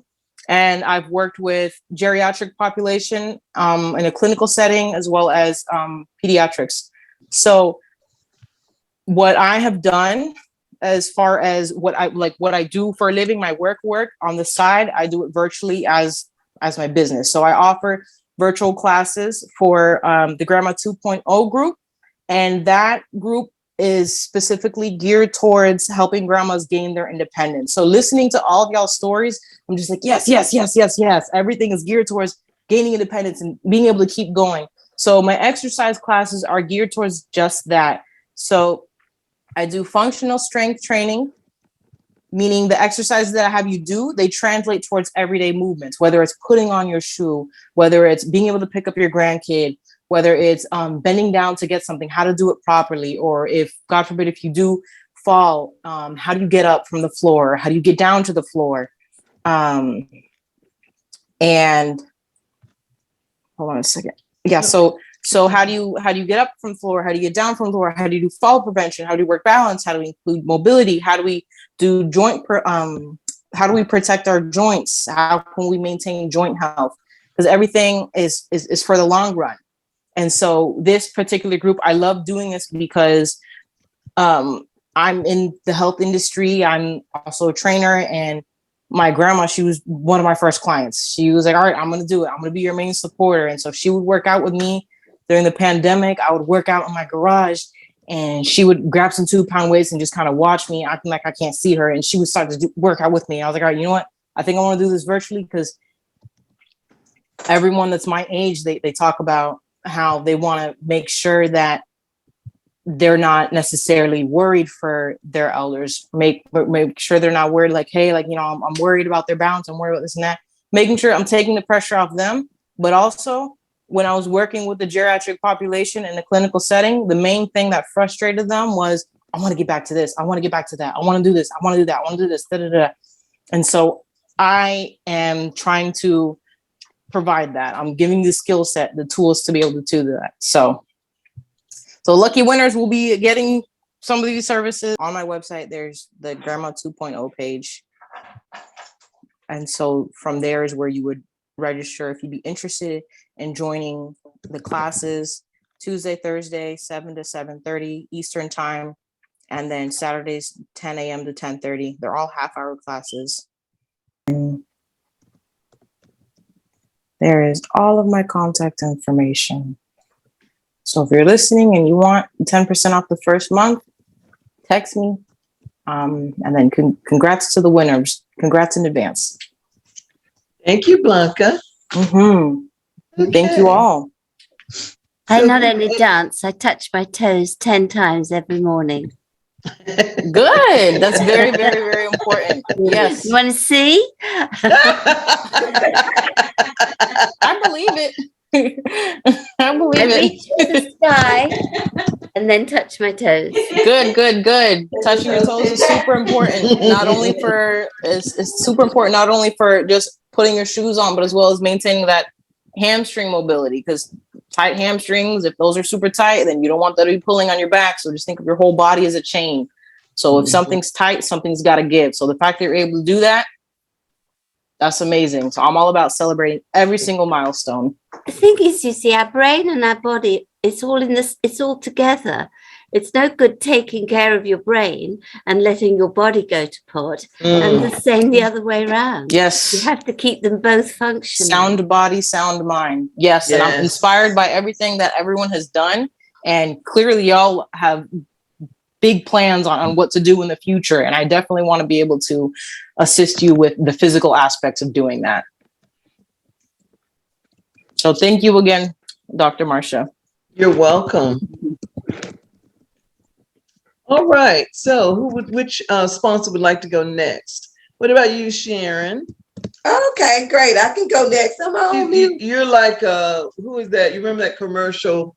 And I've worked with geriatric population in a clinical setting as well as pediatrics. So what I have done as far as what I do for a living, my work on the side, I do it virtually as my business. So I offer virtual classes for the Grandma 2.0 group. And that group is specifically geared towards helping grandmas gain their independence. So listening to all of y'all's stories, I'm just like, yes. Everything is geared towards gaining independence and being able to keep going. So my exercise classes are geared towards just that. So I do functional strength training, meaning the exercises that I have you do, they translate towards everyday movements, whether it's putting on your shoe, whether it's being able to pick up your grandkid, whether it's bending down to get something, how to do it properly, or if, God forbid, if you do fall, how do you get up from the floor? How do you get down to the floor? And hold on a second. Yeah. So how do you get up from the floor? How do you get down from the floor? How do you do fall prevention? How do you work balance? How do we include mobility? How do we do how do we protect our joints? How can we maintain joint health? Because everything is for the long run. And so this particular group, I love doing this because I'm in the health industry. I'm also a trainer, and my grandma, she was one of my first clients. She was like, all right, I'm going to do it. I'm going to be your main supporter. And so she would work out with me during the pandemic. I would work out in my garage, and she would grab some 2-pound weights and just kind of watch me acting like I can't see her. And she would start to work out with me. I was like, all right, you know what? I think I want to do this virtually, because everyone that's my age, they talk about how they want to make sure that they're not necessarily worried for their elders, make sure they're not worried, like, hey, like, you know, I'm worried about their balance, I'm worried about this and that, making sure I'm taking the pressure off them. But also, when I was working with the geriatric population in the clinical setting, the main thing that frustrated them was, I want to get back to this, I want to get back to that, I want to do this, I want to do that, I want to do this, da, da, da. And so I am trying to provide that. I'm giving the skill set, the tools to be able to do that. So lucky winners will be getting some of these services. On my website, there's the Grandma 2.0 page. And so from there is where you would register if you'd be interested in joining the classes. Tuesday, Thursday, 7 to 7:30 Eastern time. And then Saturdays, 10 a.m. to 10:30. They're all half-hour classes. There is all of my contact information. So if you're listening and you want 10% off the first month, text me. And then congrats to the winners. Congrats in advance. Thank you, Blanca. Mm-hmm. Okay. Thank you all. I not only dance, I touch my toes 10 times every morning. Good. That's very, very, very important. Yes. You want to see? I believe it. I believe it. Reach to the sky and then touch my toes. Good. Touching your toes is super important. Not only for it's super important not only for just putting your shoes on, but as well as maintaining that hamstring mobility. Because tight hamstrings, if those are super tight, then you don't want that to be pulling on your back. So just think of your whole body as a chain. So if something's tight, something's got to give. So the fact that you're able to do that, that's amazing. So I'm all about celebrating every single milestone. The thing is, you see, our brain and our body, it's all in this, it's all together. It's no good taking care of your brain and letting your body go to pot, and the same the other way around. Yes. You have to keep them both functioning. Sound body, sound mind. Yes. And I'm inspired by everything that everyone has done. And clearly y'all have big plans on what to do in the future. And I definitely want to be able to assist you with the physical aspects of doing that. So thank you again, Dr. Marcia. You're welcome. All right. So which sponsor would like to go next? What about you, Sharon? Okay, great. I can go next. I'm on mute. You're like, who is that? You remember that commercial?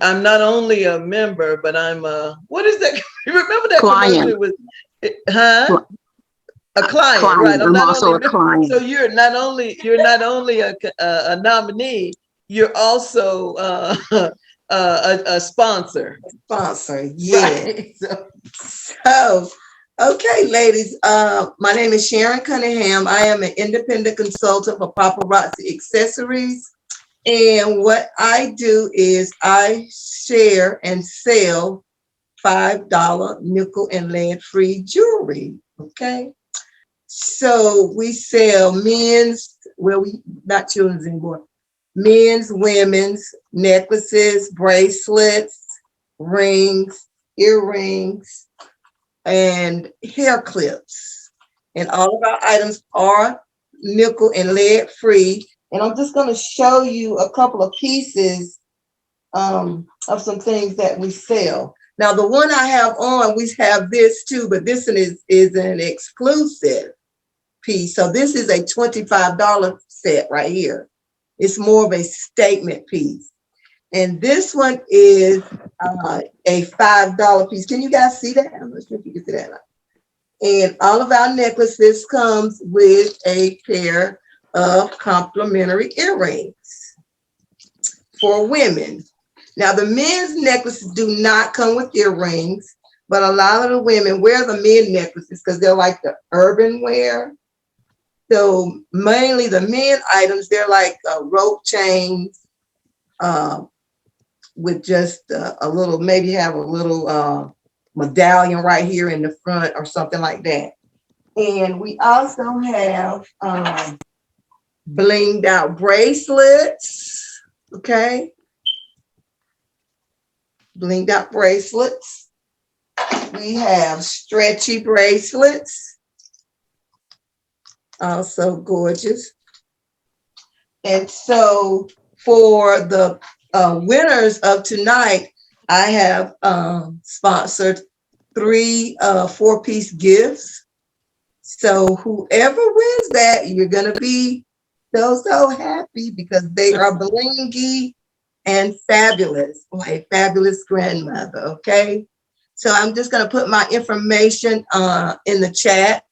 I'm not only a member, but I'm what is that? You remember that client. commercial? A client, right? I'm also a client. So you're not only a nominee, you're also a sponsor. Yeah. Right. So, okay, ladies. My name is Sharon Cunningham. I am an independent consultant for Paparazzi Accessories. And what I do is I share and sell $5 nickel and lead free jewelry. Okay. So we sell men's, not children's anymore, men's, women's necklaces, bracelets, rings, earrings, and hair clips. And all of our items are nickel and lead free. And I'm just going to show you a couple of pieces of some things that we sell. Now, the one I have on, we have this too, but this one is an exclusive piece. So this is a $25 set right here. It's more of a statement piece. And this one is a $5 piece. Can you guys see that? I'm not sure if you can see that. And all of our necklaces comes with a pair of complimentary earrings for women. Now, the men's necklaces do not come with earrings, but a lot of the women wear the men necklaces because they're like the urban wear. So mainly the men items, they're like rope chains with just a little, maybe have a little medallion right here in the front or something like that. And we also have blinged out bracelets, okay? Blinged out bracelets. We have stretchy bracelets, also gorgeous. And so for the winners of tonight, I have sponsored 3 4-piece gifts. So whoever wins that, you're gonna be so happy because they are blingy and fabulous, for a fabulous grandmother, okay? So I'm just gonna put my information in the chat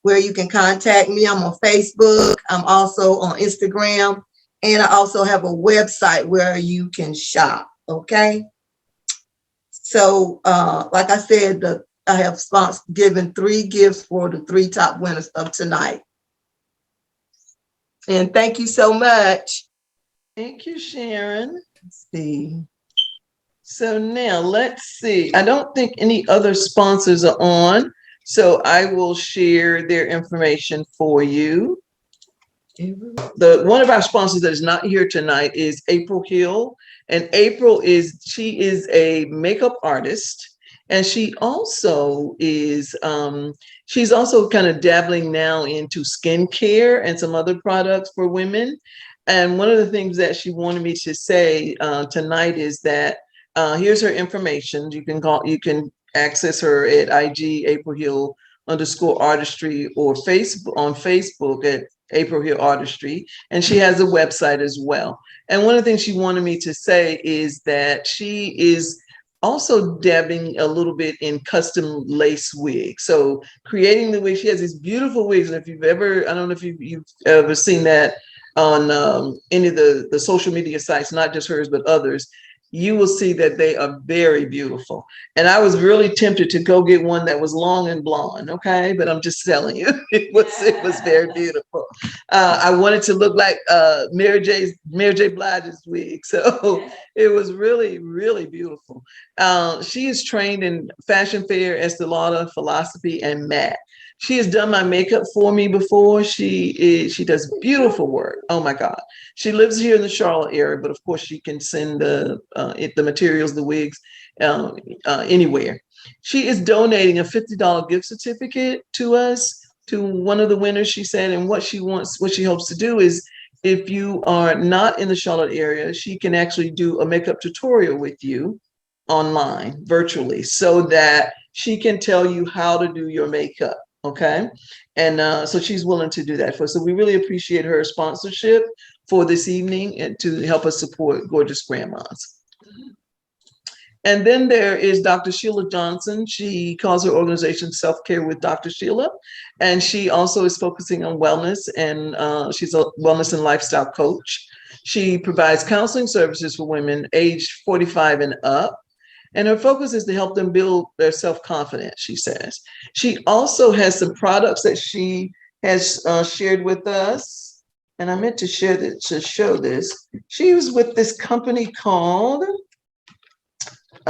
where you can contact me. I'm on Facebook, I'm also on Instagram, and I also have a website where you can shop, okay? So like I said, I have given 3 gifts for the 3 top winners of tonight. And thank you so much. Thank you, Sharon. Let's see. So now let's see. I don't think any other sponsors are on, so I will share their information for you. One of our sponsors that is not here tonight is April Hill, and April she is a makeup artist, and she also is she's also kind of dabbling now into skincare and some other products for women. And one of the things that she wanted me to say tonight is that here's her information. You can access her at IG April Hill _artistry or on Facebook at April Hill Artistry, and she has a website as well. And one of the things she wanted me to say is that she is also dabbing a little bit in custom lace wigs. So creating the wig, she has these beautiful wigs. And if you've ever, I don't know if you've ever seen that on any of the social media sites, not just hers, but others, you will see that they are very beautiful. And I was really tempted to go get one that was long and blonde, okay? But I'm just telling you, it was very beautiful. I wanted to look like Mary J. Blige's wig. So it was really, really beautiful. She is trained in fashion fair, Estee Lauder, philosophy, and MAC. She has done my makeup for me before. She does beautiful work. Oh my God. She lives here in the Charlotte area, but of course she can send the materials, the wigs, anywhere. She is donating a $50 gift certificate to us, to one of the winners, she said. And what she hopes to do is, if you are not in the Charlotte area, she can actually do a makeup tutorial with you online, virtually, so that she can tell you how to do your makeup. Okay. And so she's willing to do that for us. So we really appreciate her sponsorship for this evening and to help us support gorgeous grandmas. And then there is Dr. Sheila Johnson. She calls her organization Self-Care with Dr. Sheila. And she also is focusing on wellness, and she's a wellness and lifestyle coach. She provides counseling services for women aged 45 and up. And her focus is to help them build their self-confidence, she says. She also has some products that she has shared with us. And I meant to share this, to show this. She was with this company called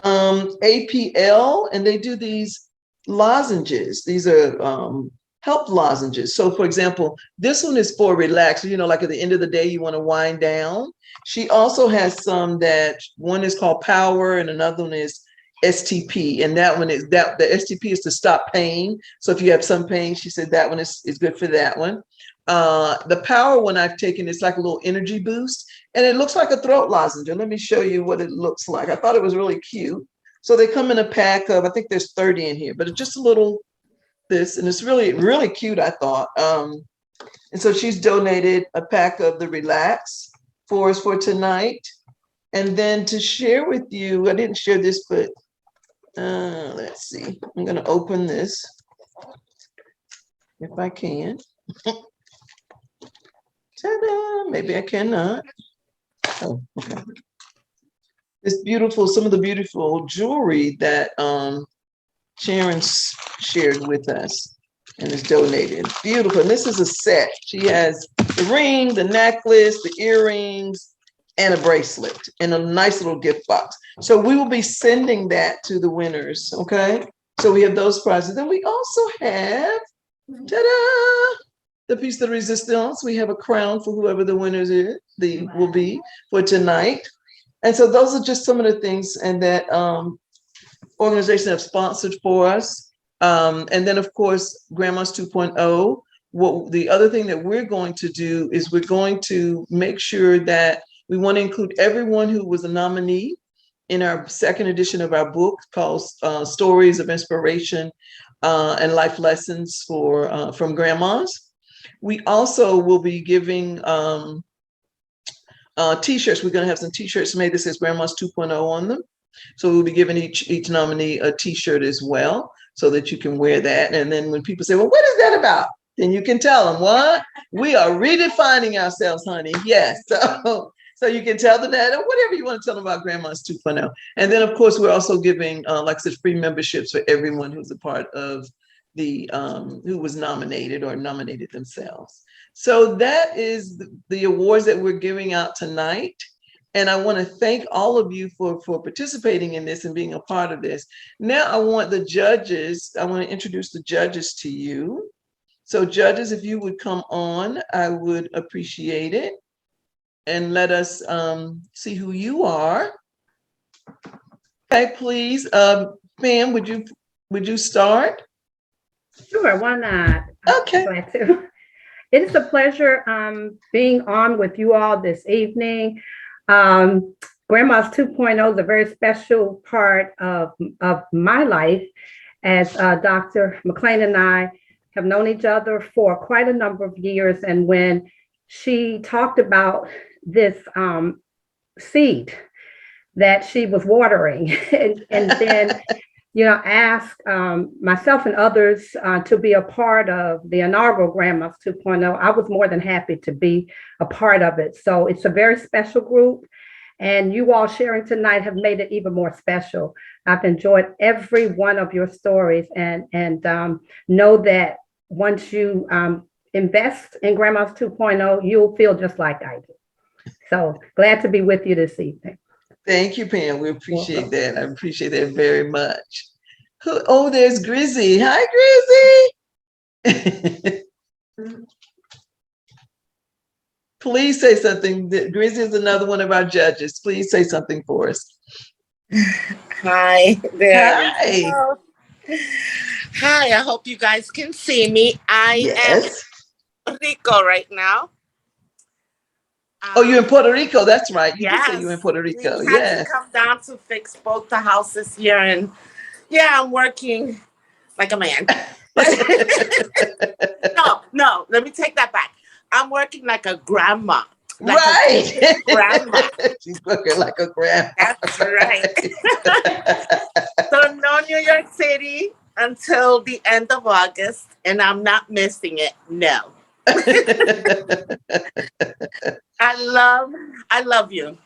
APL, and they do these lozenges. These are help lozenges. So for example, this one is for relax. Like at the end of the day, you want to wind down. She also has some one is called Power and another one is STP. And that one is the STP is to stop pain. So if you have some pain, she said that one is good for that one. The Power one I've taken is like a little energy boost, and it looks like a throat lozenge. Let me show you what it looks like. I thought it was really cute. So they come in a pack of, I think there's 30 in here, but it's just a little this, and it's really, really cute, I thought. And so she's donated a pack of the Relax for us for tonight. And then to share with you, I didn't share this, but let's see. I'm going to open this if I can. Ta-da! Maybe I cannot. Oh, okay. This beautiful, some of the beautiful jewelry that Sharon shared with us and is donated. It's beautiful. And this is a set. She has the ring, the necklace, the earrings, and a bracelet in a nice little gift box. So we will be sending that to the winners. Okay. So we have those prizes. Then we also have, ta-da, the piece de resistance. We have a crown for whoever the winners will be for tonight. And so those are just some of the things and that organization have sponsored for us. And then of course, Grandma's 2.0. What the other thing that we're going to do is we're going to make sure that we want to include everyone who was a nominee in our second edition of our book called Stories of Inspiration and Life Lessons from Grandmas. We also will be giving t-shirts. We're going to have some t-shirts made that says Grandma's 2.0 on them. So we'll be giving each nominee a t-shirt as well so that you can wear that. And then when people say, well, what is that about? Then you can tell them, what? We are redefining ourselves, honey. Yes. So you can tell them that or whatever you want to tell them about Grandma's 2.0. And then, of course, we're also giving, like I said, free memberships for everyone who's a part of the, who was nominated or nominated themselves. So that is the awards that we're giving out tonight. And I want to thank all of you for participating in this and being a part of this. Now I want the judges, I want to introduce the judges to you. So judges, if you would come on, I would appreciate it. And let us see who you are. Okay, please. Pam, would you start? Sure, why not? Okay. Glad to. It is a pleasure being on with you all this evening. Grandma's 2.0 is a very special part of my life, as Dr. McLean and I have known each other for quite a number of years. And when she talked about this seed that she was watering and then, asked myself and others to be a part of the inaugural Grandma's 2.0, I was more than happy to be a part of it. So it's a very special group. And you all sharing tonight have made it even more special. I've enjoyed every one of your stories and know that once you invest in Grandma's 2.0, you'll feel just like I do. So glad to be with you this evening. Thank you, Pam. We appreciate that. I appreciate that very much. Oh, there's Grizzy. Hi, Grizzy. Please say something. Grizzy is another one of our judges. Please say something for us. Hi there. Hi. Hi, I hope you guys can see me. I am in Puerto Rico right now. Oh, you're in Puerto Rico. That's right. You did say Yes. you were in Puerto Rico. We had to come down to fix both the houses here. And yeah, I'm working like a man. No, let me take that back. I'm working like a grandma. Like right. A grandma. She's working like a grandma. That's right. So no New York City until the end of August, and I'm not missing it. No. I love you.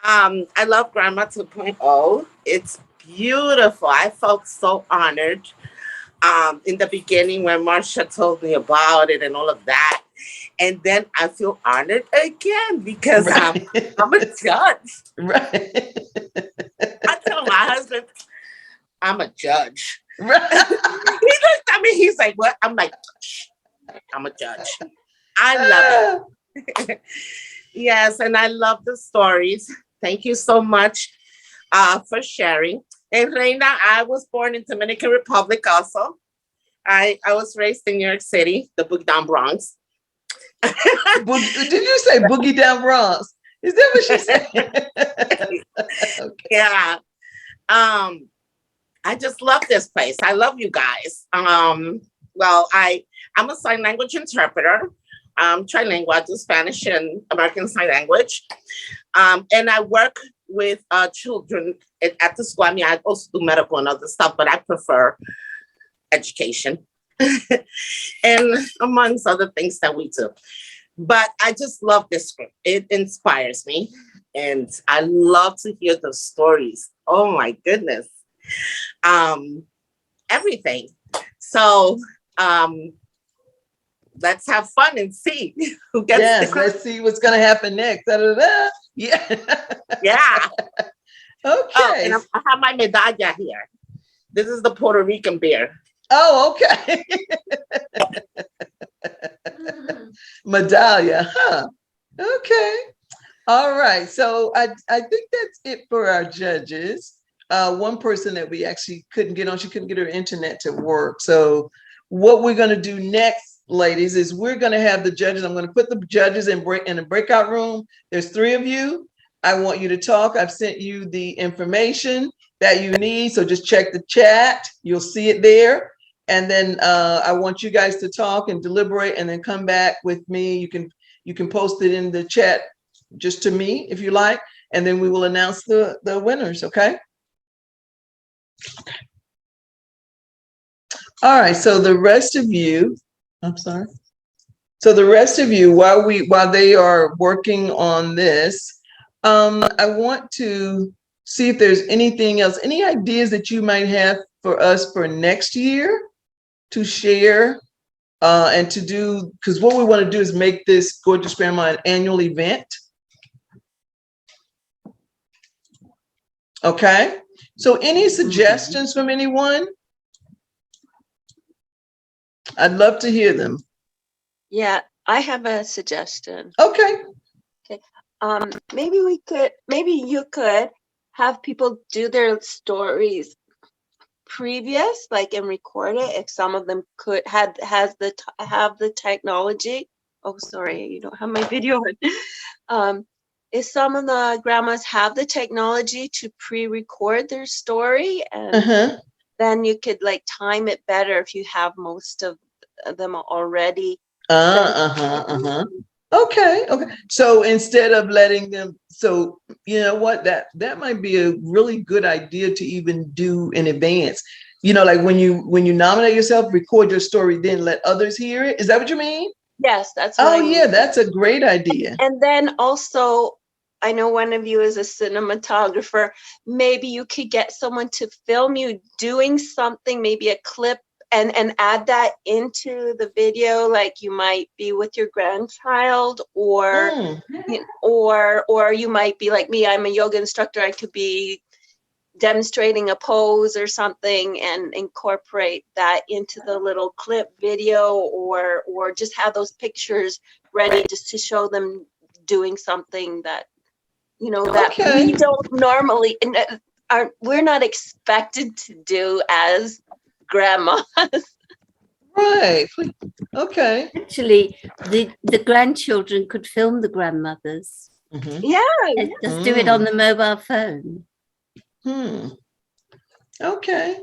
I love Grandma 2.0. It's beautiful. I felt so honored in the beginning when Marcia told me about it and all of that. And then I feel honored again because I'm a judge. Right. I tell my husband, I'm a judge. Right. He looked at me, he's like, what? I'm like, I'm a judge. I love it. Yes, and I love the stories. Thank you so much for sharing. And Reina, I was born in Dominican Republic also. I was raised in New York City, the Boogie Down Bronx. Did you say Boogie Down Bronx? Is that what she said? Okay. Yeah. I just love this place. I love you guys. Well, I'm a sign language interpreter. Trilingual. I do Spanish and American Sign Language. And I work with children at the school. I mean, I also do medical and other stuff, but I prefer education and amongst other things that we do. But I just love this script. It inspires me. And I love to hear the stories. Oh my goodness. Everything. So let's have fun and see who gets Yes, let's see what's gonna happen next. Da-da-da. Yeah. Yeah. Oh, Okay. and I have my medalla here. This is the Puerto Rican bear. Oh, okay. Medallia, huh? Okay. All right. So I think that's it for our judges. One person that we actually couldn't get on, she couldn't get her internet to work. So what we're going to do next, ladies, is we're going to have the judges. I'm going to put the judges in a breakout room. There's 3 of you. I want you to talk. I've sent you the information that you need. So just check the chat. You'll see it there. And then I want you guys to talk and deliberate and then come back with me. You can post it in the chat just to me if you like. And then we will announce the winners, okay? Okay. All right, so the rest of you, I'm sorry. So the rest of you, while they are working on this, I want to see if there's anything else, any ideas that you might have for us for next year to share and to do, because what we want to do is make this Gorgeous Grandma an annual event. Okay, so any suggestions from anyone? I'd love to hear them. Yeah, I have a suggestion. Okay. Okay. Maybe you could have people do their stories previous, like, and record it if some of them have the technology. Oh, sorry, you don't have my video on. If some of the grandmas have the technology to pre-record their story, and then you could like time it better if you have most of them already. Okay. So instead of letting them, so you know what, that might be a really good idea to even do in advance. You know, like when you nominate yourself, record your story, then let others hear it. Is that what you mean? Yes, that's what Oh I mean. yeah, that's a great idea. And then also, I know one of you is a cinematographer. Maybe you could get someone to film you doing something, maybe a clip, and add that into the video, like you might be with your grandchild, or you might be like me. I'm a yoga instructor. I could be demonstrating a pose or something and incorporate that into the little clip video, or just have those pictures ready just to show them doing something that, you know, that we don't normally, we're not expected to do as grandmas. Right. Okay. Actually, the grandchildren could film the grandmothers. Yeah. And just do it on the mobile phone. Okay.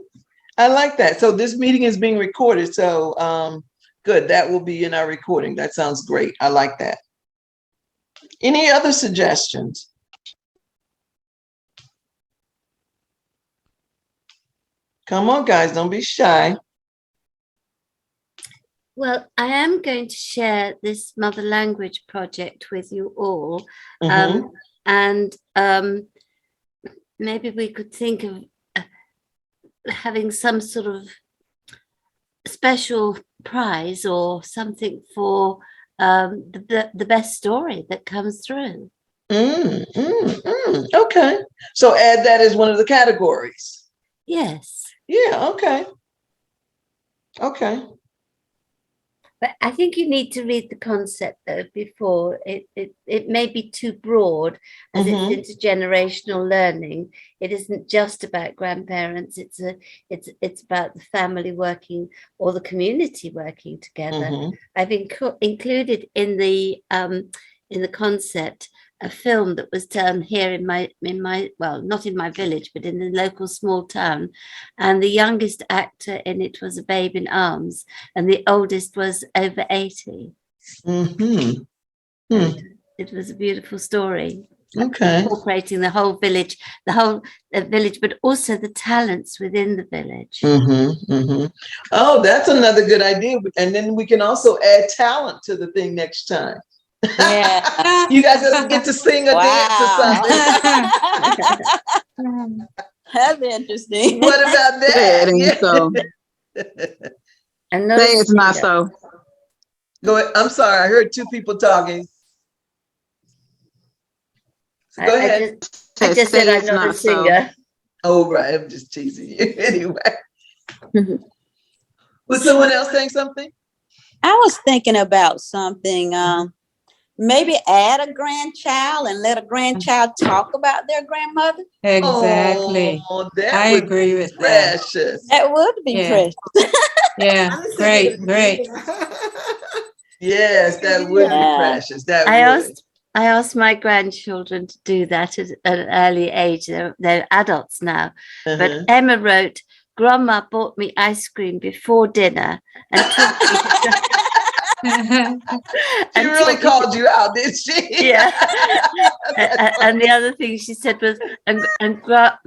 I like that. So this meeting is being recorded. So good. That will be in our recording. That sounds great. I like that. Any other suggestions? Come on, guys. Don't be shy. Well, I am going to share this mother language project with you all. And maybe we could think of having some sort of special prize or something for the best story that comes through. Okay. So add that as one of the categories. Yes. Yeah, okay. Okay. But I think you need to read the concept though before it may be too broad as it's intergenerational learning. It isn't just about grandparents. It's about the family working or the community working together. I've included in the concept a film that was done here in my well, not in my village, but in the local small town, and the youngest actor in it was a babe in arms, and the oldest was over 80. It was a beautiful story. Okay. Incorporating the whole village, but also the talents within the village. Oh, that's another good idea. And then we can also add talent to the thing next time. Yeah. You guys get to sing or dance or something. That's interesting. What about that? Yeah. So. And say it's not so. Go ahead. I'm sorry, I heard two people talking. Go ahead. I just said I'm not a singer. Oh, right. I'm just teasing you. Anyway. Was someone else saying something? I was thinking about something. Maybe add a grandchild and let a grandchild talk about their grandmother. Exactly. Oh, that I would agree be with precious. That would be precious. Yeah, great. Yes, that would be precious. That I asked my grandchildren to do that at an early age. They're adults now. But Emma wrote, "Grandma bought me ice cream before dinner and took me to She really called you out, did she? Yeah. And the other thing she said was, and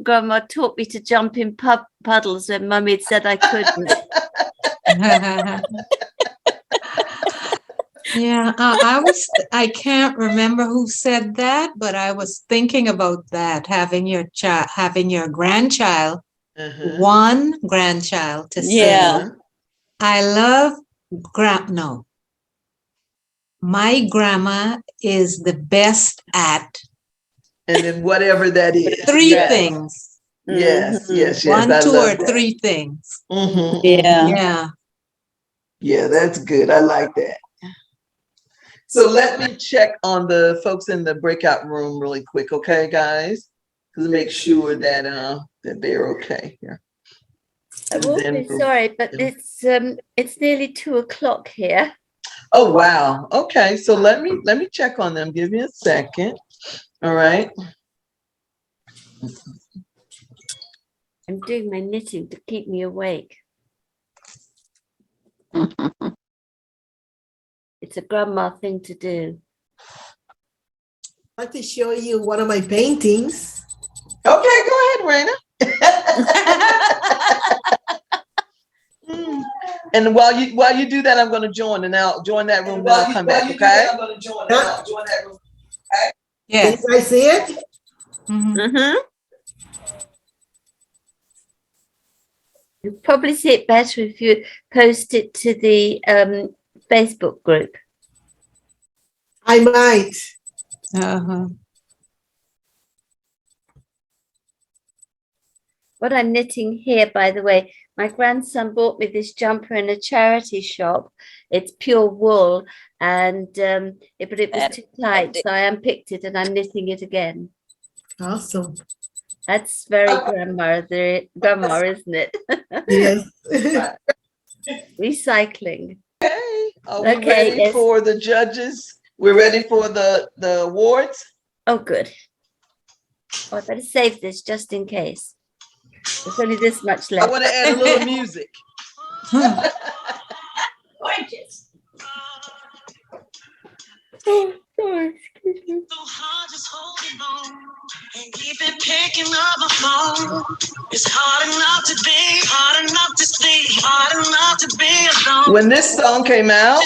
Grandma taught me to jump in puddles when Mummy had said I couldn't." Yeah, I can't remember who said that, but I was thinking about that, having your grandchild, one grandchild to say, I love my grandma is the best at. And then whatever that is. Three things. Yes. One, two, or three things. Yeah, that's good. I like that. So let me check on the folks in the breakout room really quick, okay, guys? To make sure that that they're okay here. I will be sorry, but it's nearly 2:00 here. Oh wow. Okay, so let me check on them. Give me a second. All right. I'm doing my knitting to keep me awake. It's a grandma thing to do. I'd like to show you one of my paintings. Okay, go ahead, Raina. And while you do that, I'm going to join, and I'll join that room. Then I'll come back. Okay. I'm going to join. I'll join that room. Okay? Yeah. Can I see it? You'll probably see it better if you post it to the Facebook group. I might. What I'm knitting here, by the way, my grandson bought me this jumper in a charity shop. It's pure wool, and but it was too tight, so I unpicked it and I'm knitting it again. Awesome. That's very grandma, isn't it? Yes. Recycling. Okay. Are we ready for the judges? We're ready for the awards? Oh, good. Oh, I better save this just in case. There's only this much left. I want to add a little music. Gorgeous. Oh, sorry, excuse me. And keep it picking up a phone. It's hard enough to be, hard enough to speak, hard enough to be alone. When this song came out,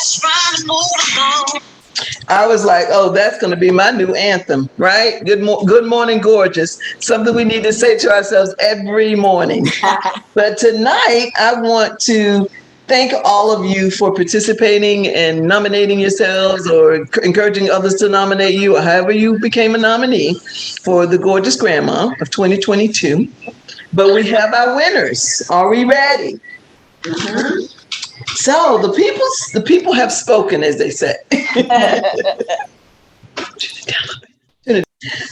I was like, oh, that's going to be my new anthem, right? Good morning, gorgeous. Something we need to say to ourselves every morning. But tonight, I want to thank all of you for participating and nominating yourselves or encouraging others to nominate you, or however you became a nominee for the Gorgeous Grandma of 2022. But we have our winners. Are we ready? So the people have spoken, as they say.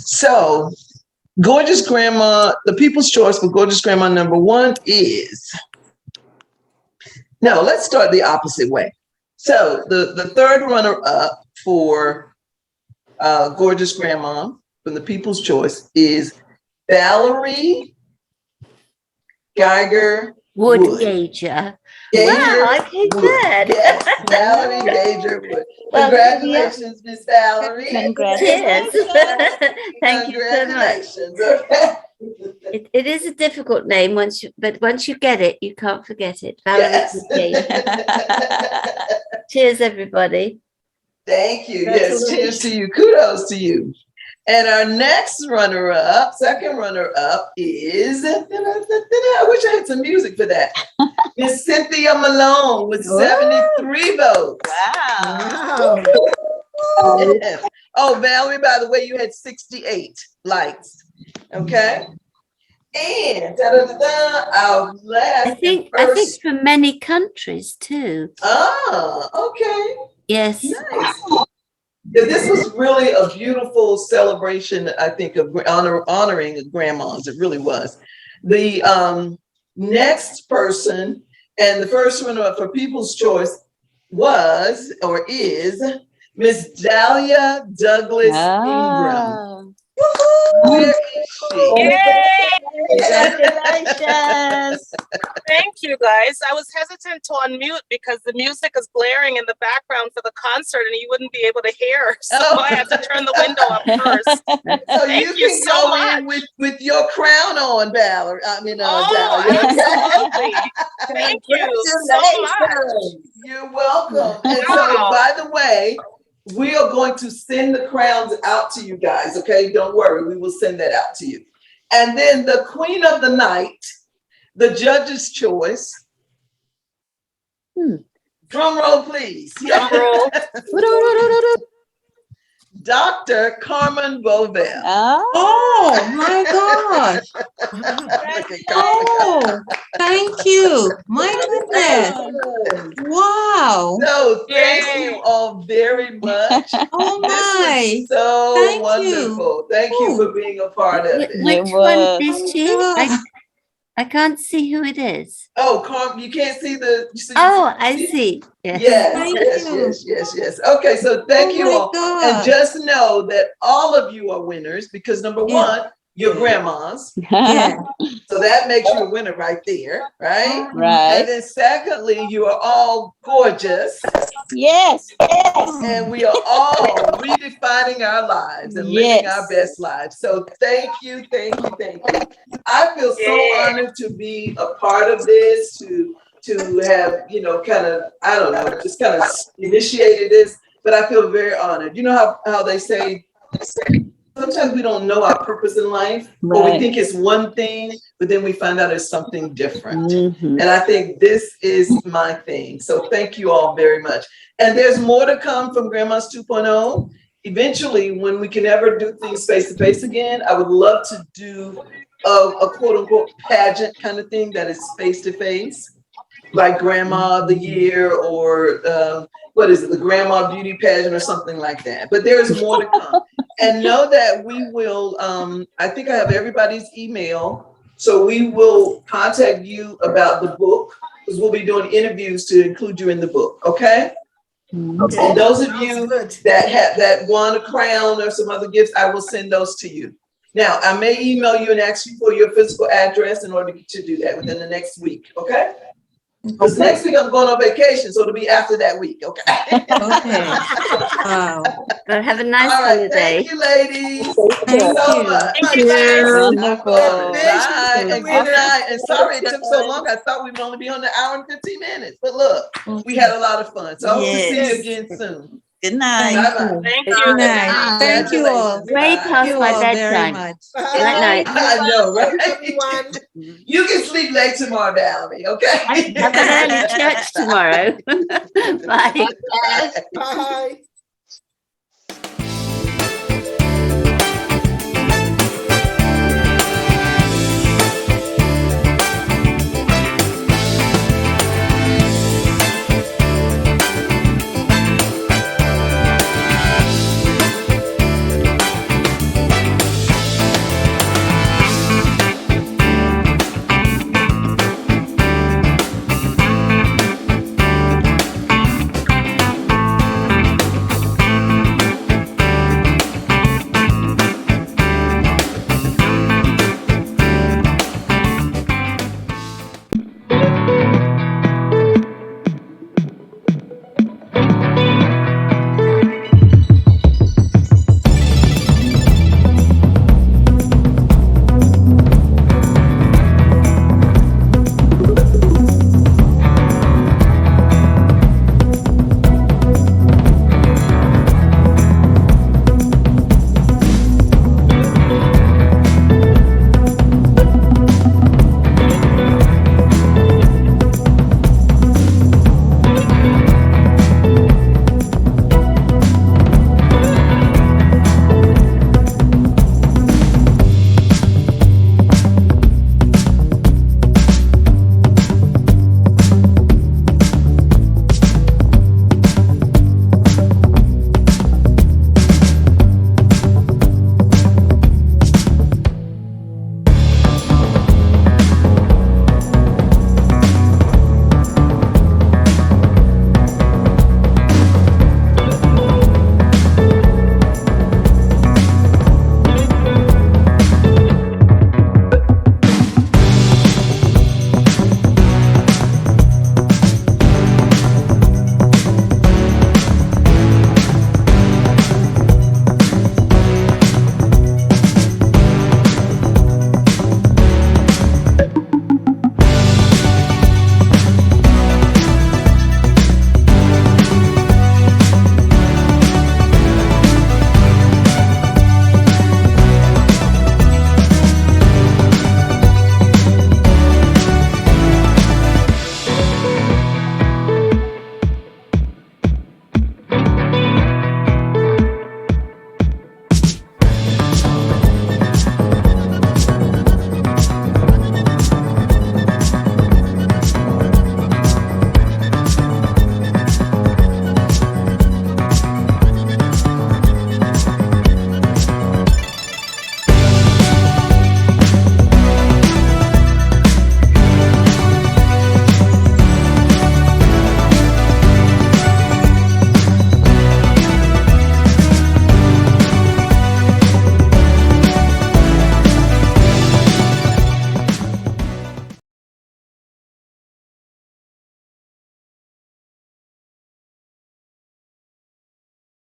So, Gorgeous Grandma, the people's choice for Gorgeous Grandma number 1 is. No, let's start the opposite way. So the third runner-up for Gorgeous Grandma from the people's choice is Valerie Geiger Wood Gager. Gager Wow, I came Wood. good. Yes, Valerie Gager Wood. Well, Congratulations, Miss Valerie. Cheers. Thank you so much. Congratulations. Okay. It is a difficult name but once you get it, you can't forget it. Valerie Gager. Cheers, everybody. Thank you. Yes, cheers to you. Kudos to you. And our next runner-up, second runner-up is, I wish I had some music for that. Miss Cynthia Malone with 73 votes. Wow. Yes. Oh, Valerie, by the way, you had 68 likes. Okay. And our last. I think from many countries too. Oh, okay. Yes. Nice. Yeah, this was really a beautiful celebration, I think, of honoring grandmas. It really was. The next person and the first runner-up for People's Choice was or is Miss Dahlia Douglas Ingram. Where is she? Congratulations. Thank you, guys. I was hesitant to unmute because the music is blaring in the background for the concert and you wouldn't be able to hear. So I had to turn the window up first. So Thank you you can so go much. in with your crown on, Valerie. Oh, absolutely. Thank you so much. You're welcome. And so, by the way, we are going to send the crowns out to you guys, okay? Don't worry, we will send that out to you. And then the queen of the night, the judge's choice. Drum roll, please. Drum roll. Dr. Carmen Bovell. Oh my gosh. Oh, thank you. My goodness. Wow. So thank you all very much. Oh my. This was so Thank wonderful. Thank you for being a part of it. Which one is she? I can't see who it is. Oh, Carmen, you can't see the. I see. Yes. Yes. Okay, so thank you all. God. And just know that all of you are winners because number one, you're grandmas. Yeah. So that makes you a winner right there, right? Right. And then secondly, you are all gorgeous. Yes. And we are all redefining our lives and living our best lives. So thank you. I feel so honored to be a part of this, to have, kind of, I don't know, just kind of initiated this, but I feel very honored. You know how they say sometimes we don't know our purpose in life, or we think it's one thing, but then we find out it's something different. And I think this is my thing. So thank you all very much. And there's more to come from Grandma's 2.0. Eventually, when we can ever do things face-to-face again, I would love to do a quote-unquote pageant kind of thing that is face-to-face, like Grandma of the Year or what is it, the Grandma Beauty Pageant or something like that. But there's more to come. And know that we will, I think I have everybody's email, so we will contact you about the book, because we'll be doing interviews to include you in the book, okay? And those of you that want a crown or some other gifts, I will send those to you. Now, I may email you and ask you for your physical address in order to do that within the next week, okay? Because next week I'm going on vacation, so it'll be after that week, okay? Okay. Wow. Well, have a nice All right, holiday. thank you, ladies. Thank so you. much. Thank you, guys. Wonderful. Bye and good night. And sorry it took so long. I thought we would only be on the hour and 15 minutes, but look, we had a lot of fun. So I hope to see you again soon. Good night. Bye-bye. Thank you. Good night. Thank you all. Way Bye. past You my all very bedtime. much. Night. I know, right? Everyone. You can sleep late tomorrow, Valerie, okay? Have an early church tomorrow. Bye. Bye.